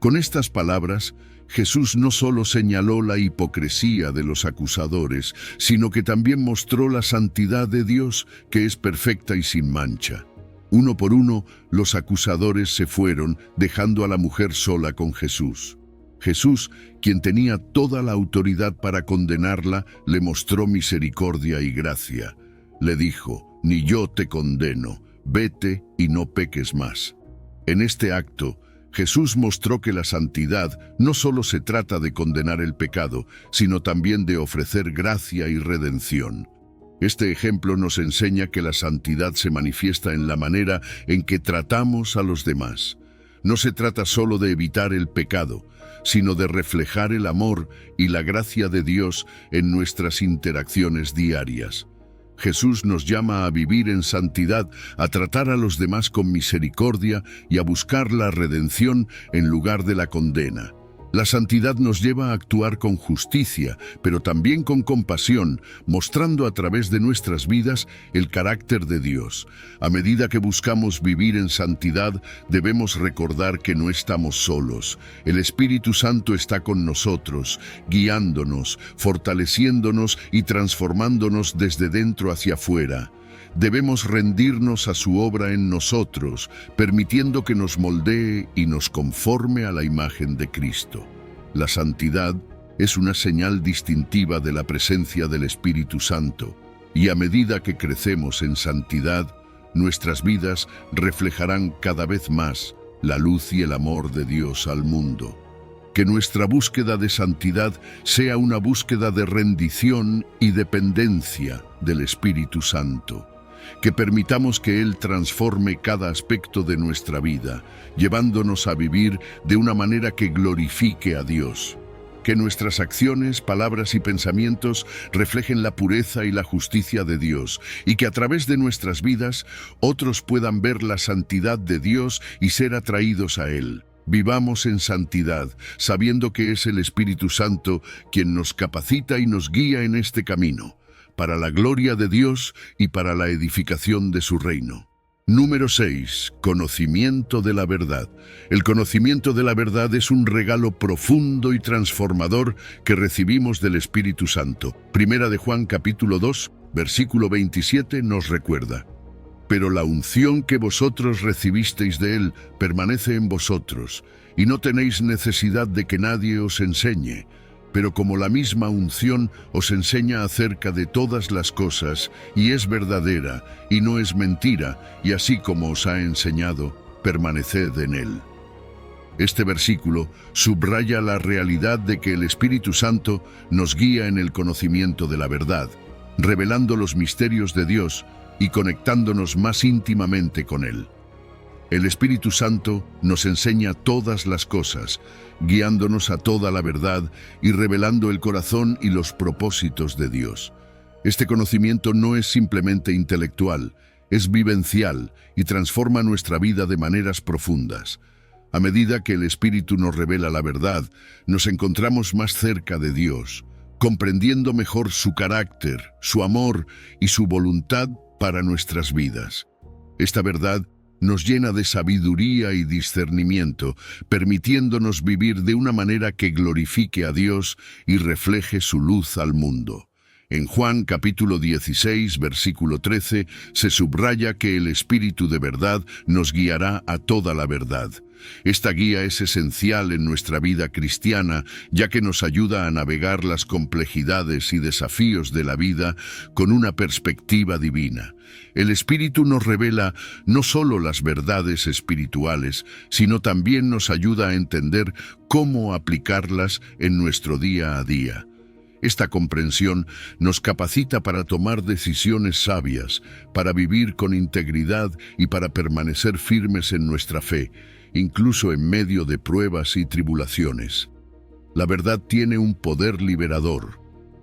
[SPEAKER 1] Con estas palabras, Jesús no solo señaló la hipocresía de los acusadores, sino que también mostró la santidad de Dios, que es perfecta y sin mancha. Uno por uno, los acusadores se fueron, dejando a la mujer sola con Jesús. Jesús, quien tenía toda la autoridad para condenarla, le mostró misericordia y gracia. Le dijo: «Ni yo te condeno, vete y no peques más». En este acto, Jesús mostró que la santidad no solo se trata de condenar el pecado, sino también de ofrecer gracia y redención. Este ejemplo nos enseña que la santidad se manifiesta en la manera en que tratamos a los demás. No se trata solo de evitar el pecado, sino de reflejar el amor y la gracia de Dios en nuestras interacciones diarias. Jesús nos llama a vivir en santidad, a tratar a los demás con misericordia y a buscar la redención en lugar de la condena. La santidad nos lleva a actuar con justicia, pero también con compasión, mostrando a través de nuestras vidas el carácter de Dios. A medida que buscamos vivir en santidad, debemos recordar que no estamos solos. El Espíritu Santo está con nosotros, guiándonos, fortaleciéndonos y transformándonos desde dentro hacia afuera. Debemos rendirnos a su obra en nosotros, permitiendo que nos moldee y nos conforme a la imagen de Cristo. La santidad es una señal distintiva de la presencia del Espíritu Santo, y a medida que crecemos en santidad, nuestras vidas reflejarán cada vez más la luz y el amor de Dios al mundo. Que nuestra búsqueda de santidad sea una búsqueda de rendición y dependencia del Espíritu Santo. Que permitamos que Él transforme cada aspecto de nuestra vida, llevándonos a vivir de una manera que glorifique a Dios. Que nuestras acciones, palabras y pensamientos reflejen la pureza y la justicia de Dios, y que a través de nuestras vidas otros puedan ver la santidad de Dios y ser atraídos a Él. Vivamos en santidad, sabiendo que es el Espíritu Santo quien nos capacita y nos guía en este camino, para la gloria de Dios y para la edificación de su reino. Número 6. Conocimiento de la verdad. El conocimiento de la verdad es un regalo profundo y transformador que recibimos del Espíritu Santo. Primera de Juan capítulo 2, versículo 27 nos recuerda: «Pero la unción que vosotros recibisteis de Él permanece en vosotros, y no tenéis necesidad de que nadie os enseñe. Pero como la misma unción os enseña acerca de todas las cosas, y es verdadera, y no es mentira, y así como os ha enseñado, permaneced en Él». Este versículo subraya la realidad de que el Espíritu Santo nos guía en el conocimiento de la verdad, revelando los misterios de Dios y conectándonos más íntimamente con Él. El Espíritu Santo nos enseña todas las cosas, guiándonos a toda la verdad y revelando el corazón y los propósitos de Dios. Este conocimiento no es simplemente intelectual, es vivencial y transforma nuestra vida de maneras profundas. A medida que el Espíritu nos revela la verdad, nos encontramos más cerca de Dios, comprendiendo mejor su carácter, su amor y su voluntad para nuestras vidas. Esta verdad nos llena de sabiduría y discernimiento, permitiéndonos vivir de una manera que glorifique a Dios y refleje su luz al mundo. En Juan capítulo 16, versículo 13, se subraya que el Espíritu de verdad nos guiará a toda la verdad. Esta guía es esencial en nuestra vida cristiana, ya que nos ayuda a navegar las complejidades y desafíos de la vida con una perspectiva divina. El Espíritu nos revela no solo las verdades espirituales, sino también nos ayuda a entender cómo aplicarlas en nuestro día a día. Esta comprensión nos capacita para tomar decisiones sabias, para vivir con integridad y para permanecer firmes en nuestra fe, incluso en medio de pruebas y tribulaciones. La verdad tiene un poder liberador.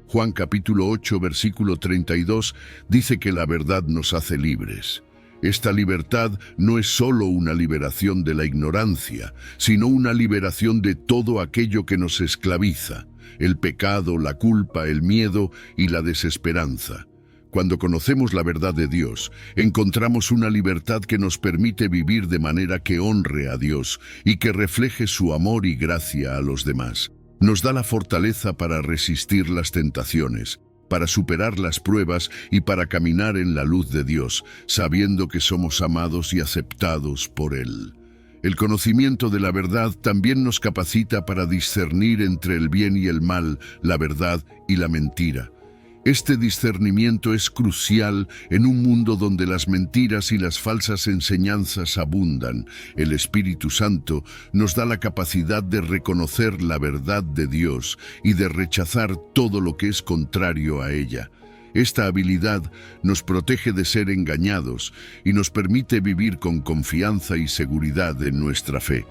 [SPEAKER 1] Juan capítulo 8, versículo 32 dice que la verdad nos hace libres. Esta libertad no es solo una liberación de la ignorancia, sino una liberación de todo aquello que nos esclaviza: el pecado, la culpa, el miedo y la desesperanza. Cuando conocemos la verdad de Dios, encontramos una libertad que nos permite vivir de manera que honre a Dios y que refleje su amor y gracia a los demás. Nos da la fortaleza para resistir las tentaciones, para superar las pruebas y para caminar en la luz de Dios, sabiendo que somos amados y aceptados por Él. El conocimiento de la verdad también nos capacita para discernir entre el bien y el mal, la verdad y la mentira. Este discernimiento es crucial en un mundo donde las mentiras y las falsas enseñanzas abundan. El Espíritu Santo nos da la capacidad de reconocer la verdad de Dios y de rechazar todo lo que es contrario a ella. Esta habilidad nos protege de ser engañados y nos permite vivir con confianza y seguridad en nuestra fe.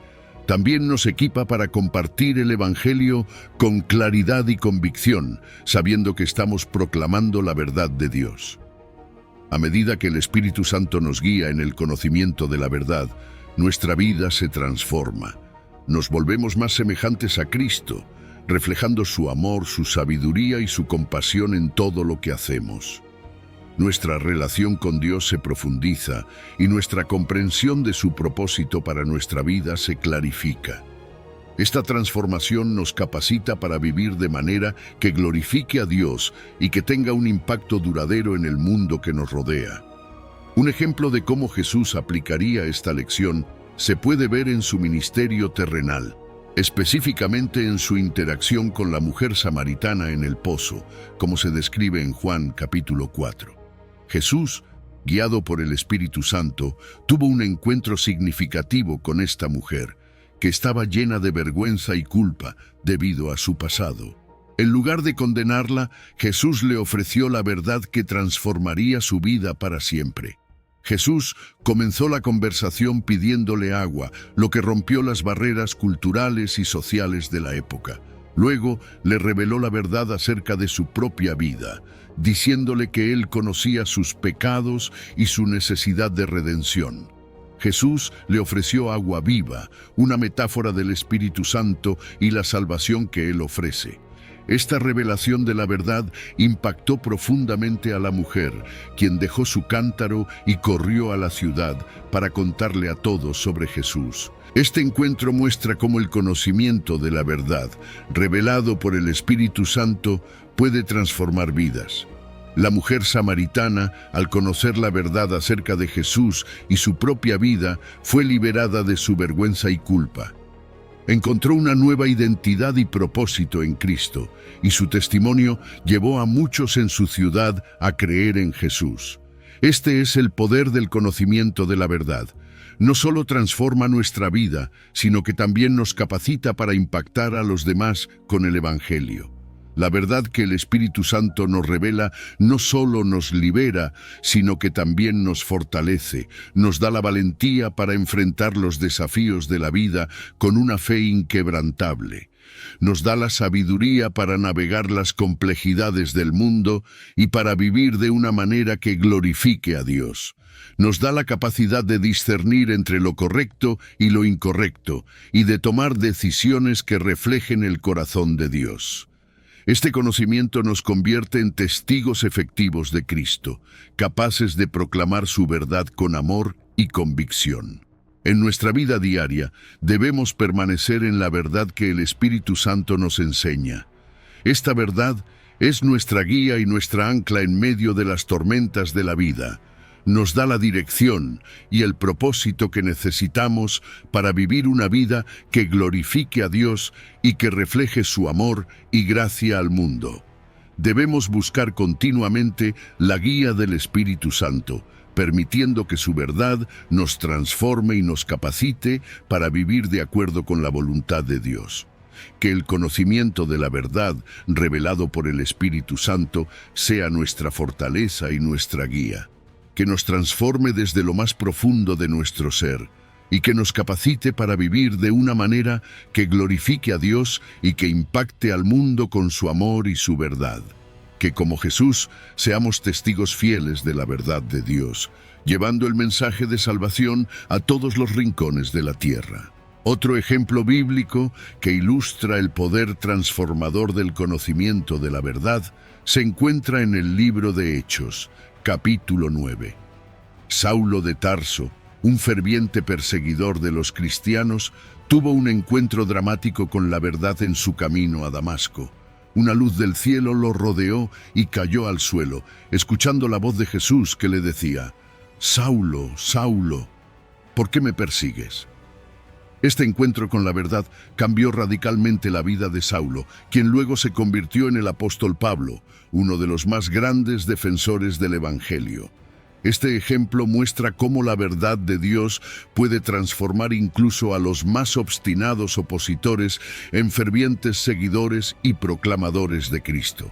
[SPEAKER 1] También nos equipa para compartir el Evangelio con claridad y convicción, sabiendo que estamos proclamando la verdad de Dios. A medida que el Espíritu Santo nos guía en el conocimiento de la verdad, nuestra vida se transforma. Nos volvemos más semejantes a Cristo, reflejando su amor, su sabiduría y su compasión en todo lo que hacemos. Nuestra relación con Dios se profundiza y nuestra comprensión de su propósito para nuestra vida se clarifica. Esta transformación nos capacita para vivir de manera que glorifique a Dios y que tenga un impacto duradero en el mundo que nos rodea. Un ejemplo de cómo Jesús aplicaría esta lección se puede ver en su ministerio terrenal, específicamente en su interacción con la mujer samaritana en el pozo, como se describe en Juan capítulo 4. Jesús, guiado por el Espíritu Santo, tuvo un encuentro significativo con esta mujer, que estaba llena de vergüenza y culpa debido a su pasado. En lugar de condenarla, Jesús le ofreció la verdad que transformaría su vida para siempre. Jesús comenzó la conversación pidiéndole agua, lo que rompió las barreras culturales y sociales de la época. Luego le reveló la verdad acerca de su propia vida, diciéndole que él conocía sus pecados y su necesidad de redención. Jesús le ofreció agua viva, una metáfora del Espíritu Santo y la salvación que él ofrece. Esta revelación de la verdad impactó profundamente a la mujer, quien dejó su cántaro y corrió a la ciudad para contarle a todos sobre Jesús. Este encuentro muestra cómo el conocimiento de la verdad, revelado por el Espíritu Santo, puede transformar vidas. La mujer samaritana, al conocer la verdad acerca de Jesús y su propia vida, fue liberada de su vergüenza y culpa. Encontró una nueva identidad y propósito en Cristo, y su testimonio llevó a muchos en su ciudad a creer en Jesús. Este es el poder del conocimiento de la verdad. No solo transforma nuestra vida, sino que también nos capacita para impactar a los demás con el Evangelio. La verdad que el Espíritu Santo nos revela no solo nos libera, sino que también nos fortalece, nos da la valentía para enfrentar los desafíos de la vida con una fe inquebrantable. Nos da la sabiduría para navegar las complejidades del mundo y para vivir de una manera que glorifique a Dios. Nos da la capacidad de discernir entre lo correcto y lo incorrecto y de tomar decisiones que reflejen el corazón de Dios. Este conocimiento nos convierte en testigos efectivos de Cristo, capaces de proclamar su verdad con amor y convicción. En nuestra vida diaria debemos permanecer en la verdad que el Espíritu Santo nos enseña. Esta verdad es nuestra guía y nuestra ancla en medio de las tormentas de la vida. Nos da la dirección y el propósito que necesitamos para vivir una vida que glorifique a Dios y que refleje su amor y gracia al mundo. Debemos buscar continuamente la guía del Espíritu Santo, permitiendo que su verdad nos transforme y nos capacite para vivir de acuerdo con la voluntad de Dios. Que el conocimiento de la verdad revelado por el Espíritu Santo sea nuestra fortaleza y nuestra guía. Que nos transforme desde lo más profundo de nuestro ser y que nos capacite para vivir de una manera que glorifique a Dios y que impacte al mundo con su amor y su verdad. Que como Jesús seamos testigos fieles de la verdad de Dios, llevando el mensaje de salvación a todos los rincones de la tierra. Otro ejemplo bíblico que ilustra el poder transformador del conocimiento de la verdad se encuentra en el libro de Hechos, capítulo 9. Saulo de Tarso, un ferviente perseguidor de los cristianos, tuvo un encuentro dramático con la verdad en su camino a Damasco. Una luz del cielo lo rodeó y cayó al suelo, escuchando la voz de Jesús que le decía: «Saulo, Saulo, ¿por qué me persigues?». Este encuentro con la verdad cambió radicalmente la vida de Saulo, quien luego se convirtió en el apóstol Pablo, uno de los más grandes defensores del Evangelio. Este ejemplo muestra cómo la verdad de Dios puede transformar incluso a los más obstinados opositores en fervientes seguidores y proclamadores de Cristo.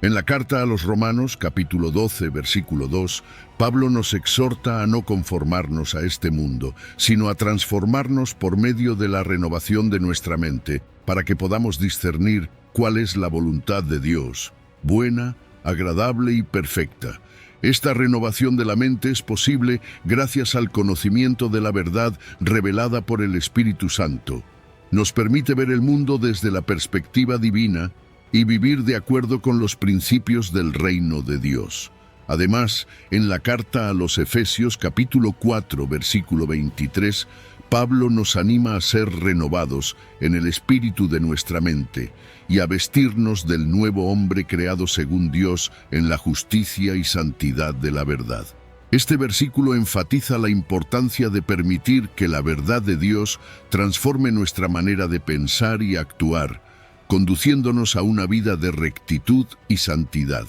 [SPEAKER 1] En la carta a los Romanos, capítulo 12, versículo 2, Pablo nos exhorta a no conformarnos a este mundo, sino a transformarnos por medio de la renovación de nuestra mente, para que podamos discernir cuál es la voluntad de Dios, buena, agradable y perfecta. Esta renovación de la mente es posible gracias al conocimiento de la verdad revelada por el Espíritu Santo. Nos permite ver el mundo desde la perspectiva divina y vivir de acuerdo con los principios del reino de Dios. Además, en la carta a los Efesios capítulo 4, versículo 23, Pablo nos anima a ser renovados en el espíritu de nuestra mente y a vestirnos del nuevo hombre creado según Dios en la justicia y santidad de la verdad. Este versículo enfatiza la importancia de permitir que la verdad de Dios transforme nuestra manera de pensar y actuar, conduciéndonos a una vida de rectitud y santidad.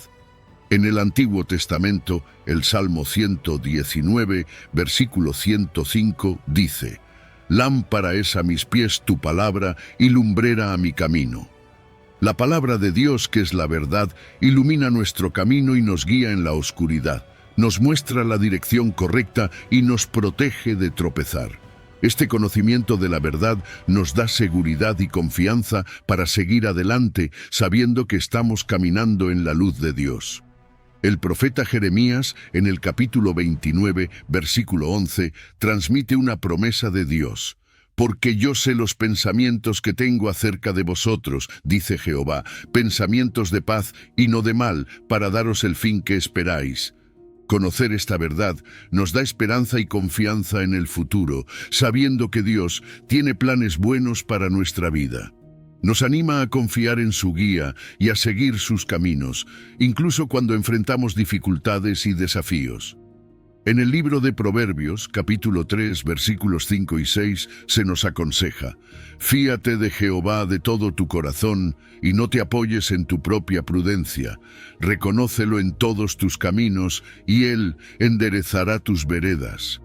[SPEAKER 1] En el Antiguo Testamento, el Salmo 119, versículo 105, dice: «Lámpara es a mis pies tu palabra y lumbrera a mi camino». La palabra de Dios, que es la verdad, ilumina nuestro camino y nos guía en la oscuridad, nos muestra la dirección correcta y nos protege de tropezar. Este conocimiento de la verdad nos da seguridad y confianza para seguir adelante, sabiendo que estamos caminando en la luz de Dios. El profeta Jeremías, en el capítulo 29, versículo 11, transmite una promesa de Dios. «Porque yo sé los pensamientos que tengo acerca de vosotros, dice Jehová, pensamientos de paz y no de mal, para daros el fin que esperáis». Conocer esta verdad nos da esperanza y confianza en el futuro, sabiendo que Dios tiene planes buenos para nuestra vida. Nos anima a confiar en su guía y a seguir sus caminos, incluso cuando enfrentamos dificultades y desafíos. En el libro de Proverbios, capítulo 3, versículos 5 y 6, se nos aconseja: «Fíate de Jehová de todo tu corazón y no te apoyes en tu propia prudencia. Reconócelo en todos tus caminos y Él enderezará tus veredas».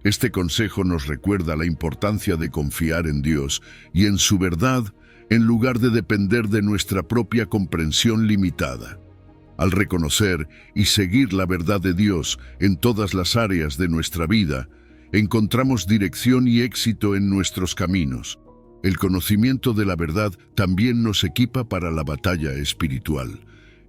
[SPEAKER 1] Este consejo nos recuerda la importancia de confiar en Dios y en su verdad en lugar de depender de nuestra propia comprensión limitada. Al reconocer y seguir la verdad de Dios en todas las áreas de nuestra vida, encontramos dirección y éxito en nuestros caminos. El conocimiento de la verdad también nos equipa para la batalla espiritual.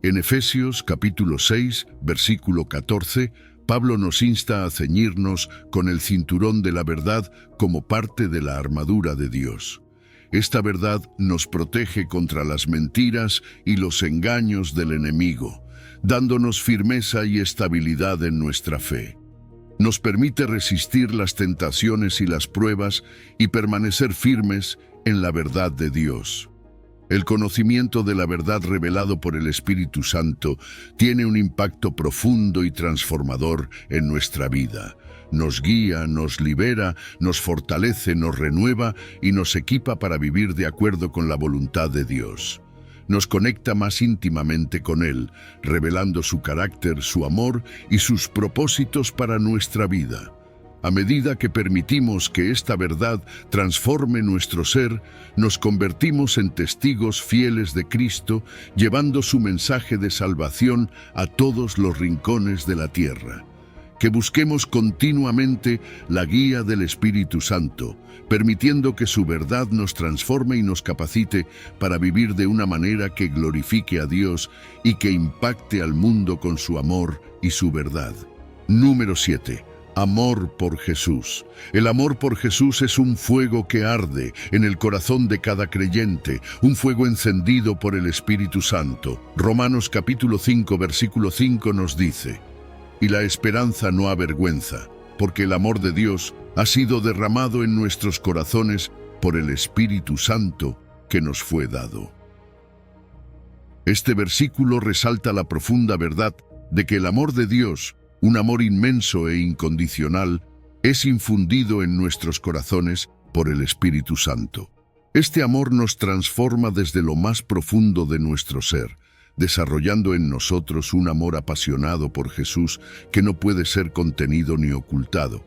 [SPEAKER 1] En Efesios capítulo 6, versículo 14, Pablo nos insta a ceñirnos con el cinturón de la verdad como parte de la armadura de Dios. Esta verdad nos protege contra las mentiras y los engaños del enemigo, dándonos firmeza y estabilidad en nuestra fe. Nos permite resistir las tentaciones y las pruebas y permanecer firmes en la verdad de Dios. El conocimiento de la verdad revelado por el Espíritu Santo tiene un impacto profundo y transformador en nuestra vida. Nos guía, nos libera, nos fortalece, nos renueva y nos equipa para vivir de acuerdo con la voluntad de Dios. Nos conecta más íntimamente con Él, revelando su carácter, su amor y sus propósitos para nuestra vida. A medida que permitimos que esta verdad transforme nuestro ser, nos convertimos en testigos fieles de Cristo, llevando su mensaje de salvación a todos los rincones de la tierra. Que busquemos continuamente la guía del Espíritu Santo, permitiendo que su verdad nos transforme y nos capacite para vivir de una manera que glorifique a Dios y que impacte al mundo con su amor y su verdad. Número 7. Amor por Jesús. El amor por Jesús es un fuego que arde en el corazón de cada creyente, un fuego encendido por el Espíritu Santo. Romanos capítulo 5, versículo 5 nos dice: «Y la esperanza no avergüenza, porque el amor de Dios ha sido derramado en nuestros corazones por el Espíritu Santo que nos fue dado». Este versículo resalta la profunda verdad de que el amor de Dios, un amor inmenso e incondicional, es infundido en nuestros corazones por el Espíritu Santo. Este amor nos transforma desde lo más profundo de nuestro ser, desarrollando en nosotros un amor apasionado por Jesús que no puede ser contenido ni ocultado.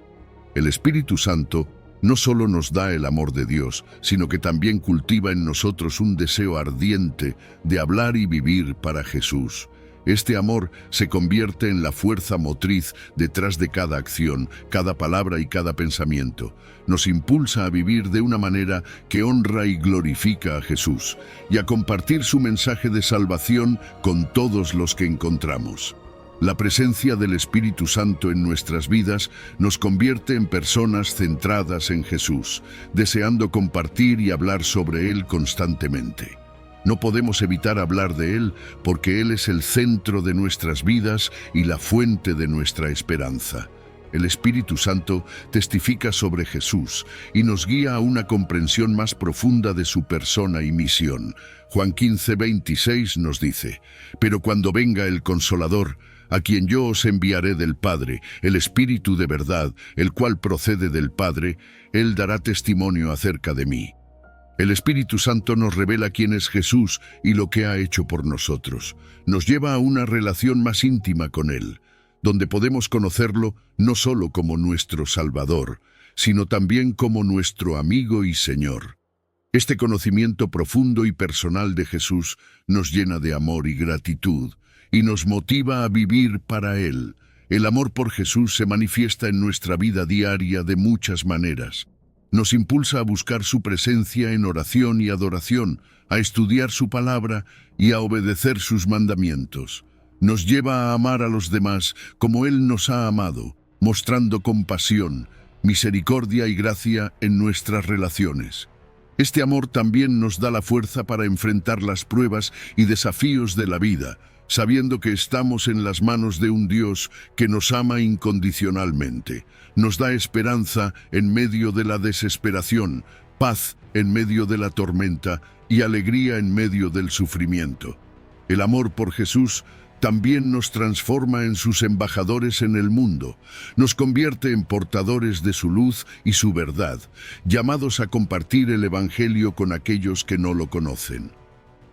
[SPEAKER 1] El Espíritu Santo no solo nos da el amor de Dios, sino que también cultiva en nosotros un deseo ardiente de hablar y vivir para Jesús. Este amor se convierte en la fuerza motriz detrás de cada acción, cada palabra y cada pensamiento. Nos impulsa a vivir de una manera que honra y glorifica a Jesús y a compartir su mensaje de salvación con todos los que encontramos. La presencia del Espíritu Santo en nuestras vidas nos convierte en personas centradas en Jesús, deseando compartir y hablar sobre Él constantemente. No podemos evitar hablar de Él porque Él es el centro de nuestras vidas y la fuente de nuestra esperanza. El Espíritu Santo testifica sobre Jesús y nos guía a una comprensión más profunda de su persona y misión. Juan 15, 26 nos dice: «Pero cuando venga el Consolador, a quien yo os enviaré del Padre, el Espíritu de verdad, el cual procede del Padre, Él dará testimonio acerca de mí». El Espíritu Santo nos revela quién es Jesús y lo que ha hecho por nosotros. Nos lleva a una relación más íntima con Él, donde podemos conocerlo no solo como nuestro Salvador, sino también como nuestro amigo y Señor. Este conocimiento profundo y personal de Jesús nos llena de amor y gratitud y nos motiva a vivir para Él. El amor por Jesús se manifiesta en nuestra vida diaria de muchas maneras. Nos impulsa a buscar su presencia en oración y adoración, a estudiar su palabra y a obedecer sus mandamientos. Nos lleva a amar a los demás como Él nos ha amado, mostrando compasión, misericordia y gracia en nuestras relaciones. Este amor también nos da la fuerza para enfrentar las pruebas y desafíos de la vida, sabiendo que estamos en las manos de un Dios que nos ama incondicionalmente. Nos da esperanza en medio de la desesperación, paz en medio de la tormenta y alegría en medio del sufrimiento. El amor por Jesús también nos transforma en sus embajadores en el mundo, nos convierte en portadores de su luz y su verdad, llamados a compartir el Evangelio con aquellos que no lo conocen.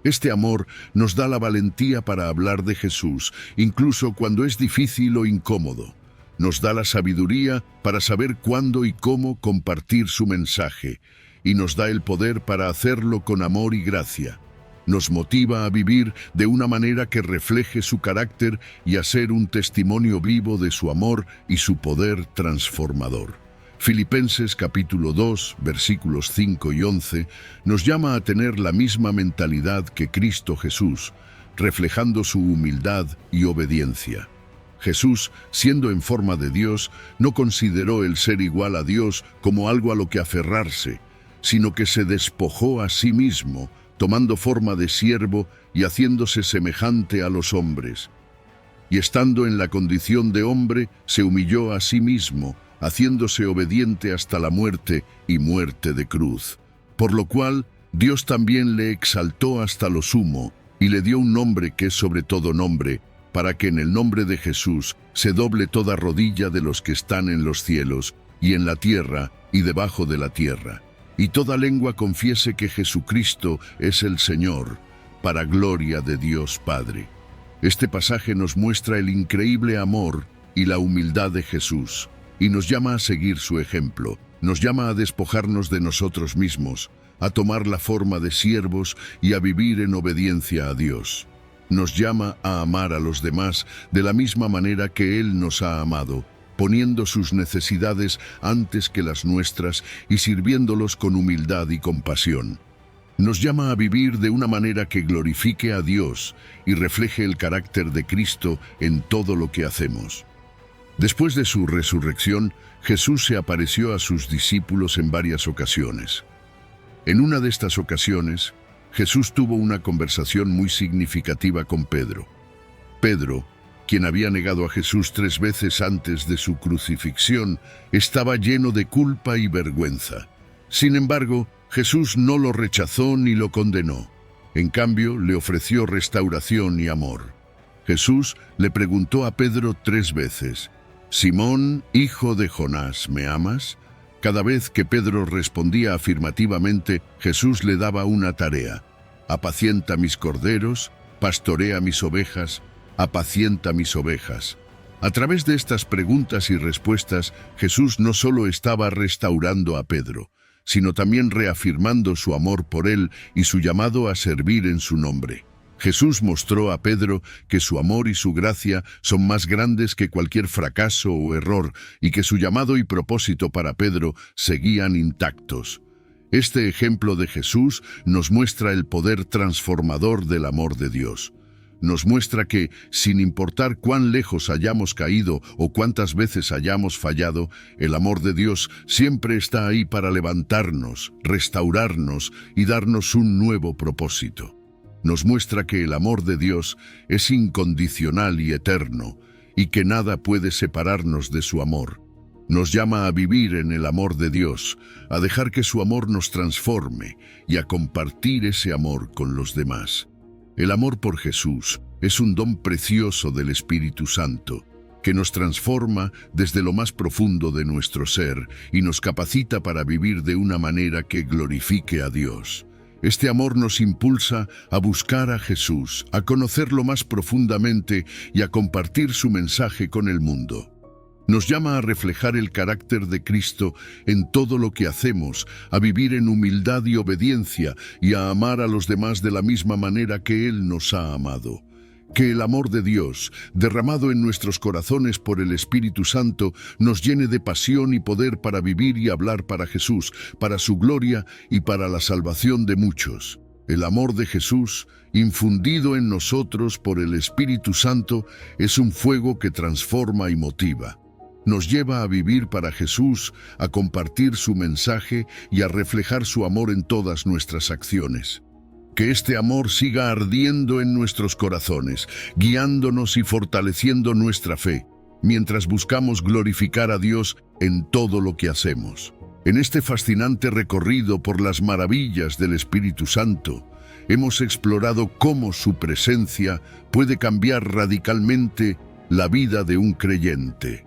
[SPEAKER 1] Este amor nos da la valentía para hablar de Jesús, incluso cuando es difícil o incómodo. Nos da la sabiduría para saber cuándo y cómo compartir su mensaje, y nos da el poder para hacerlo con amor y gracia. Nos motiva a vivir de una manera que refleje su carácter y a ser un testimonio vivo de su amor y su poder transformador. Filipenses capítulo 2, versículos 5 y 11, nos llama a tener la misma mentalidad que Cristo Jesús, reflejando su humildad y obediencia. Jesús, siendo en forma de Dios, no consideró el ser igual a Dios como algo a lo que aferrarse, sino que se despojó a sí mismo, tomando forma de siervo y haciéndose semejante a los hombres. Y estando en la condición de hombre, se humilló a sí mismo, haciéndose obediente hasta la muerte y muerte de cruz. Por lo cual, Dios también le exaltó hasta lo sumo, y le dio un nombre que es sobre todo nombre, para que en el nombre de Jesús se doble toda rodilla de los que están en los cielos, y en la tierra, y debajo de la tierra, y toda lengua confiese que Jesucristo es el Señor, para gloria de Dios Padre. Este pasaje nos muestra el increíble amor y la humildad de Jesús, y nos llama a seguir su ejemplo, nos llama a despojarnos de nosotros mismos, a tomar la forma de siervos y a vivir en obediencia a Dios. Nos llama a amar a los demás de la misma manera que Él nos ha amado, poniendo sus necesidades antes que las nuestras y sirviéndolos con humildad y compasión. Nos llama a vivir de una manera que glorifique a Dios y refleje el carácter de Cristo en todo lo que hacemos. Después de su resurrección, Jesús se apareció a sus discípulos en varias ocasiones. En una de estas ocasiones, Jesús tuvo una conversación muy significativa con Pedro. Pedro, quien había negado a Jesús 3 veces antes de su crucifixión, estaba lleno de culpa y vergüenza. Sin embargo, Jesús no lo rechazó ni lo condenó. En cambio, le ofreció restauración y amor. Jesús le preguntó a Pedro 3 veces, «Simón, hijo de Jonás, ¿me amas?». Cada vez que Pedro respondía afirmativamente, Jesús le daba una tarea. «Apacienta mis corderos, pastorea mis ovejas, apacienta mis ovejas». A través de estas preguntas y respuestas, Jesús no solo estaba restaurando a Pedro, sino también reafirmando su amor por él y su llamado a servir en su nombre. Jesús mostró a Pedro que su amor y su gracia son más grandes que cualquier fracaso o error y que su llamado y propósito para Pedro seguían intactos. Este ejemplo de Jesús nos muestra el poder transformador del amor de Dios. Nos muestra que, sin importar cuán lejos hayamos caído o cuántas veces hayamos fallado, el amor de Dios siempre está ahí para levantarnos, restaurarnos y darnos un nuevo propósito. Nos muestra que el amor de Dios es incondicional y eterno, y que nada puede separarnos de su amor. Nos llama a vivir en el amor de Dios, a dejar que su amor nos transforme y a compartir ese amor con los demás. El amor por Jesús es un don precioso del Espíritu Santo, que nos transforma desde lo más profundo de nuestro ser y nos capacita para vivir de una manera que glorifique a Dios. Este amor nos impulsa a buscar a Jesús, a conocerlo más profundamente y a compartir su mensaje con el mundo. Nos llama a reflejar el carácter de Cristo en todo lo que hacemos, a vivir en humildad y obediencia y a amar a los demás de la misma manera que Él nos ha amado. Que el amor de Dios, derramado en nuestros corazones por el Espíritu Santo, nos llene de pasión y poder para vivir y hablar para Jesús, para su gloria y para la salvación de muchos. El amor de Jesús, infundido en nosotros por el Espíritu Santo, es un fuego que transforma y motiva. Nos lleva a vivir para Jesús, a compartir su mensaje y a reflejar su amor en todas nuestras acciones. Que este amor siga ardiendo en nuestros corazones, guiándonos y fortaleciendo nuestra fe, mientras buscamos glorificar a Dios en todo lo que hacemos. En este fascinante recorrido por las maravillas del Espíritu Santo, hemos explorado cómo su presencia puede cambiar radicalmente la vida de un creyente.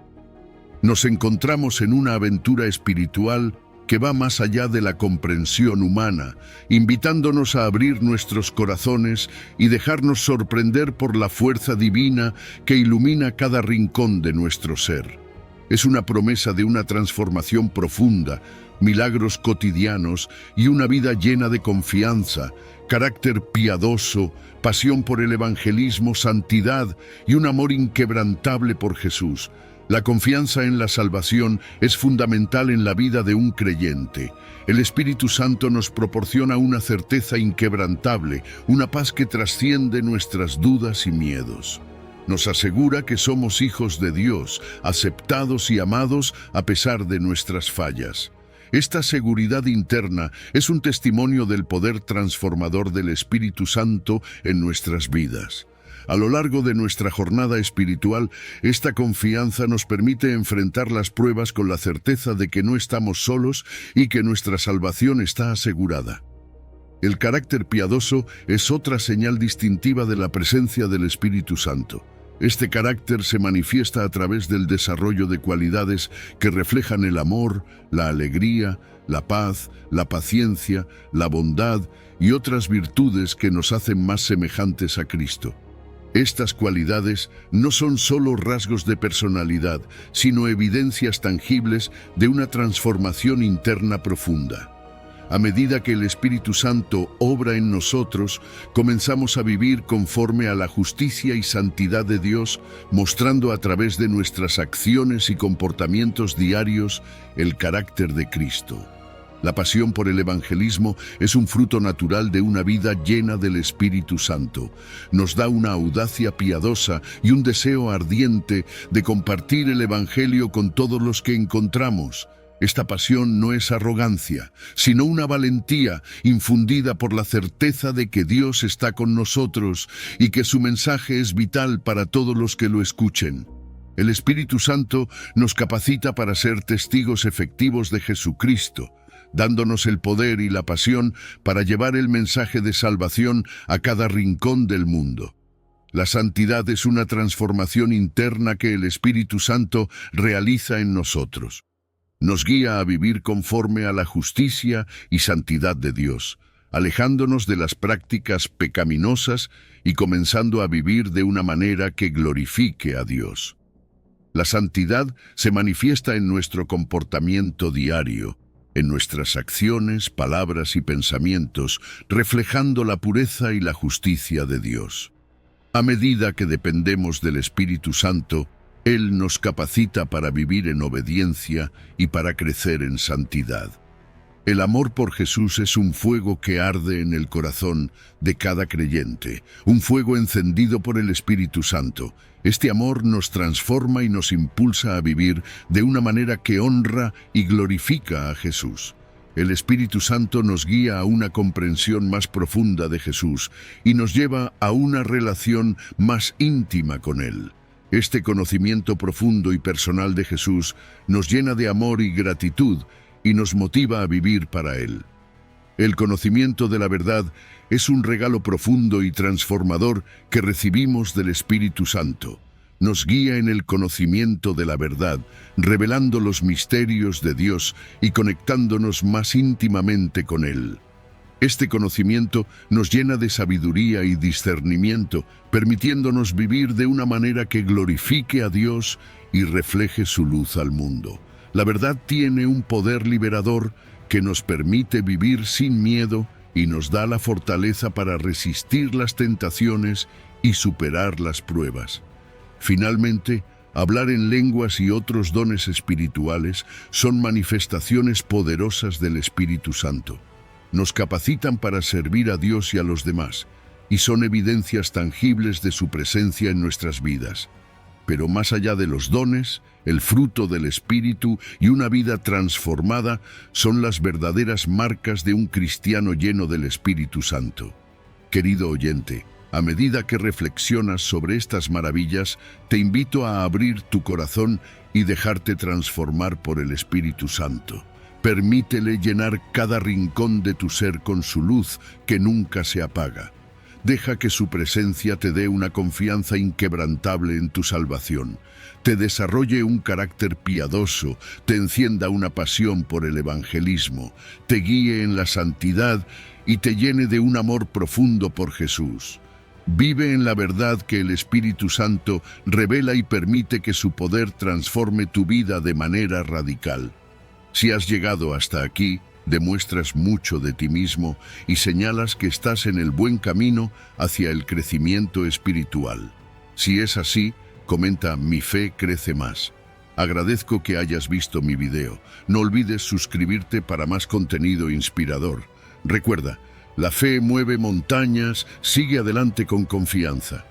[SPEAKER 1] Nos encontramos en una aventura espiritual que va más allá de la comprensión humana, invitándonos a abrir nuestros corazones y dejarnos sorprender por la fuerza divina que ilumina cada rincón de nuestro ser. Es una promesa de una transformación profunda, milagros cotidianos y una vida llena de confianza, carácter piadoso, pasión por el evangelismo, santidad y un amor inquebrantable por Jesús. La confianza en la salvación es fundamental en la vida de un creyente. El Espíritu Santo nos proporciona una certeza inquebrantable, una paz que trasciende nuestras dudas y miedos. Nos asegura que somos hijos de Dios, aceptados y amados a pesar de nuestras fallas. Esta seguridad interna es un testimonio del poder transformador del Espíritu Santo en nuestras vidas. A lo largo de nuestra jornada espiritual, esta confianza nos permite enfrentar las pruebas con la certeza de que no estamos solos y que nuestra salvación está asegurada. El carácter piadoso es otra señal distintiva de la presencia del Espíritu Santo. Este carácter se manifiesta a través del desarrollo de cualidades que reflejan el amor, la alegría, la paz, la paciencia, la bondad y otras virtudes que nos hacen más semejantes a Cristo. Estas cualidades no son solo rasgos de personalidad, sino evidencias tangibles de una transformación interna profunda. A medida que el Espíritu Santo obra en nosotros, comenzamos a vivir conforme a la justicia y santidad de Dios, mostrando a través de nuestras acciones y comportamientos diarios el carácter de Cristo. La pasión por el evangelismo es un fruto natural de una vida llena del Espíritu Santo. Nos da una audacia piadosa y un deseo ardiente de compartir el evangelio con todos los que encontramos. Esta pasión no es arrogancia, sino una valentía infundida por la certeza de que Dios está con nosotros y que su mensaje es vital para todos los que lo escuchen. El Espíritu Santo nos capacita para ser testigos efectivos de Jesucristo, dándonos el poder y la pasión para llevar el mensaje de salvación a cada rincón del mundo. La santidad es una transformación interna que el Espíritu Santo realiza en nosotros. Nos guía a vivir conforme a la justicia y santidad de Dios, alejándonos de las prácticas pecaminosas y comenzando a vivir de una manera que glorifique a Dios. La santidad se manifiesta en nuestro comportamiento diario, en nuestras acciones, palabras y pensamientos, reflejando la pureza y la justicia de Dios. A medida que dependemos del Espíritu Santo, Él nos capacita para vivir en obediencia y para crecer en santidad. El amor por Jesús es un fuego que arde en el corazón de cada creyente, un fuego encendido por el Espíritu Santo. Este amor nos transforma y nos impulsa a vivir de una manera que honra y glorifica a Jesús. El Espíritu Santo nos guía a una comprensión más profunda de Jesús y nos lleva a una relación más íntima con Él. Este conocimiento profundo y personal de Jesús nos llena de amor y gratitud y nos motiva a vivir para Él. El conocimiento de la verdad es un regalo profundo y transformador que recibimos del Espíritu Santo. Nos guía en el conocimiento de la verdad, revelando los misterios de Dios y conectándonos más íntimamente con Él. Este conocimiento nos llena de sabiduría y discernimiento, permitiéndonos vivir de una manera que glorifique a Dios y refleje su luz al mundo. La verdad tiene un poder liberador que nos permite vivir sin miedo y nos da la fortaleza para resistir las tentaciones y superar las pruebas. Finalmente, hablar en lenguas y otros dones espirituales son manifestaciones poderosas del Espíritu Santo. Nos capacitan para servir a Dios y a los demás, y son evidencias tangibles de su presencia en nuestras vidas. Pero más allá de los dones, el fruto del Espíritu y una vida transformada son las verdaderas marcas de un cristiano lleno del Espíritu Santo. Querido oyente, a medida que reflexionas sobre estas maravillas, te invito a abrir tu corazón y dejarte transformar por el Espíritu Santo. Permítele llenar cada rincón de tu ser con su luz que nunca se apaga. Deja que su presencia te dé una confianza inquebrantable en tu salvación, te desarrolle un carácter piadoso, te encienda una pasión por el evangelismo, te guíe en la santidad y te llene de un amor profundo por Jesús. Vive en la verdad que el Espíritu Santo revela y permite que su poder transforme tu vida de manera radical. Si has llegado hasta aquí, demuestras mucho de ti mismo y señalas que estás en el buen camino hacia el crecimiento espiritual. Si es así, comenta: mi fe crece más. Agradezco que hayas visto mi video. No olvides suscribirte para más contenido inspirador. Recuerda, la fe mueve montañas, sigue adelante con confianza.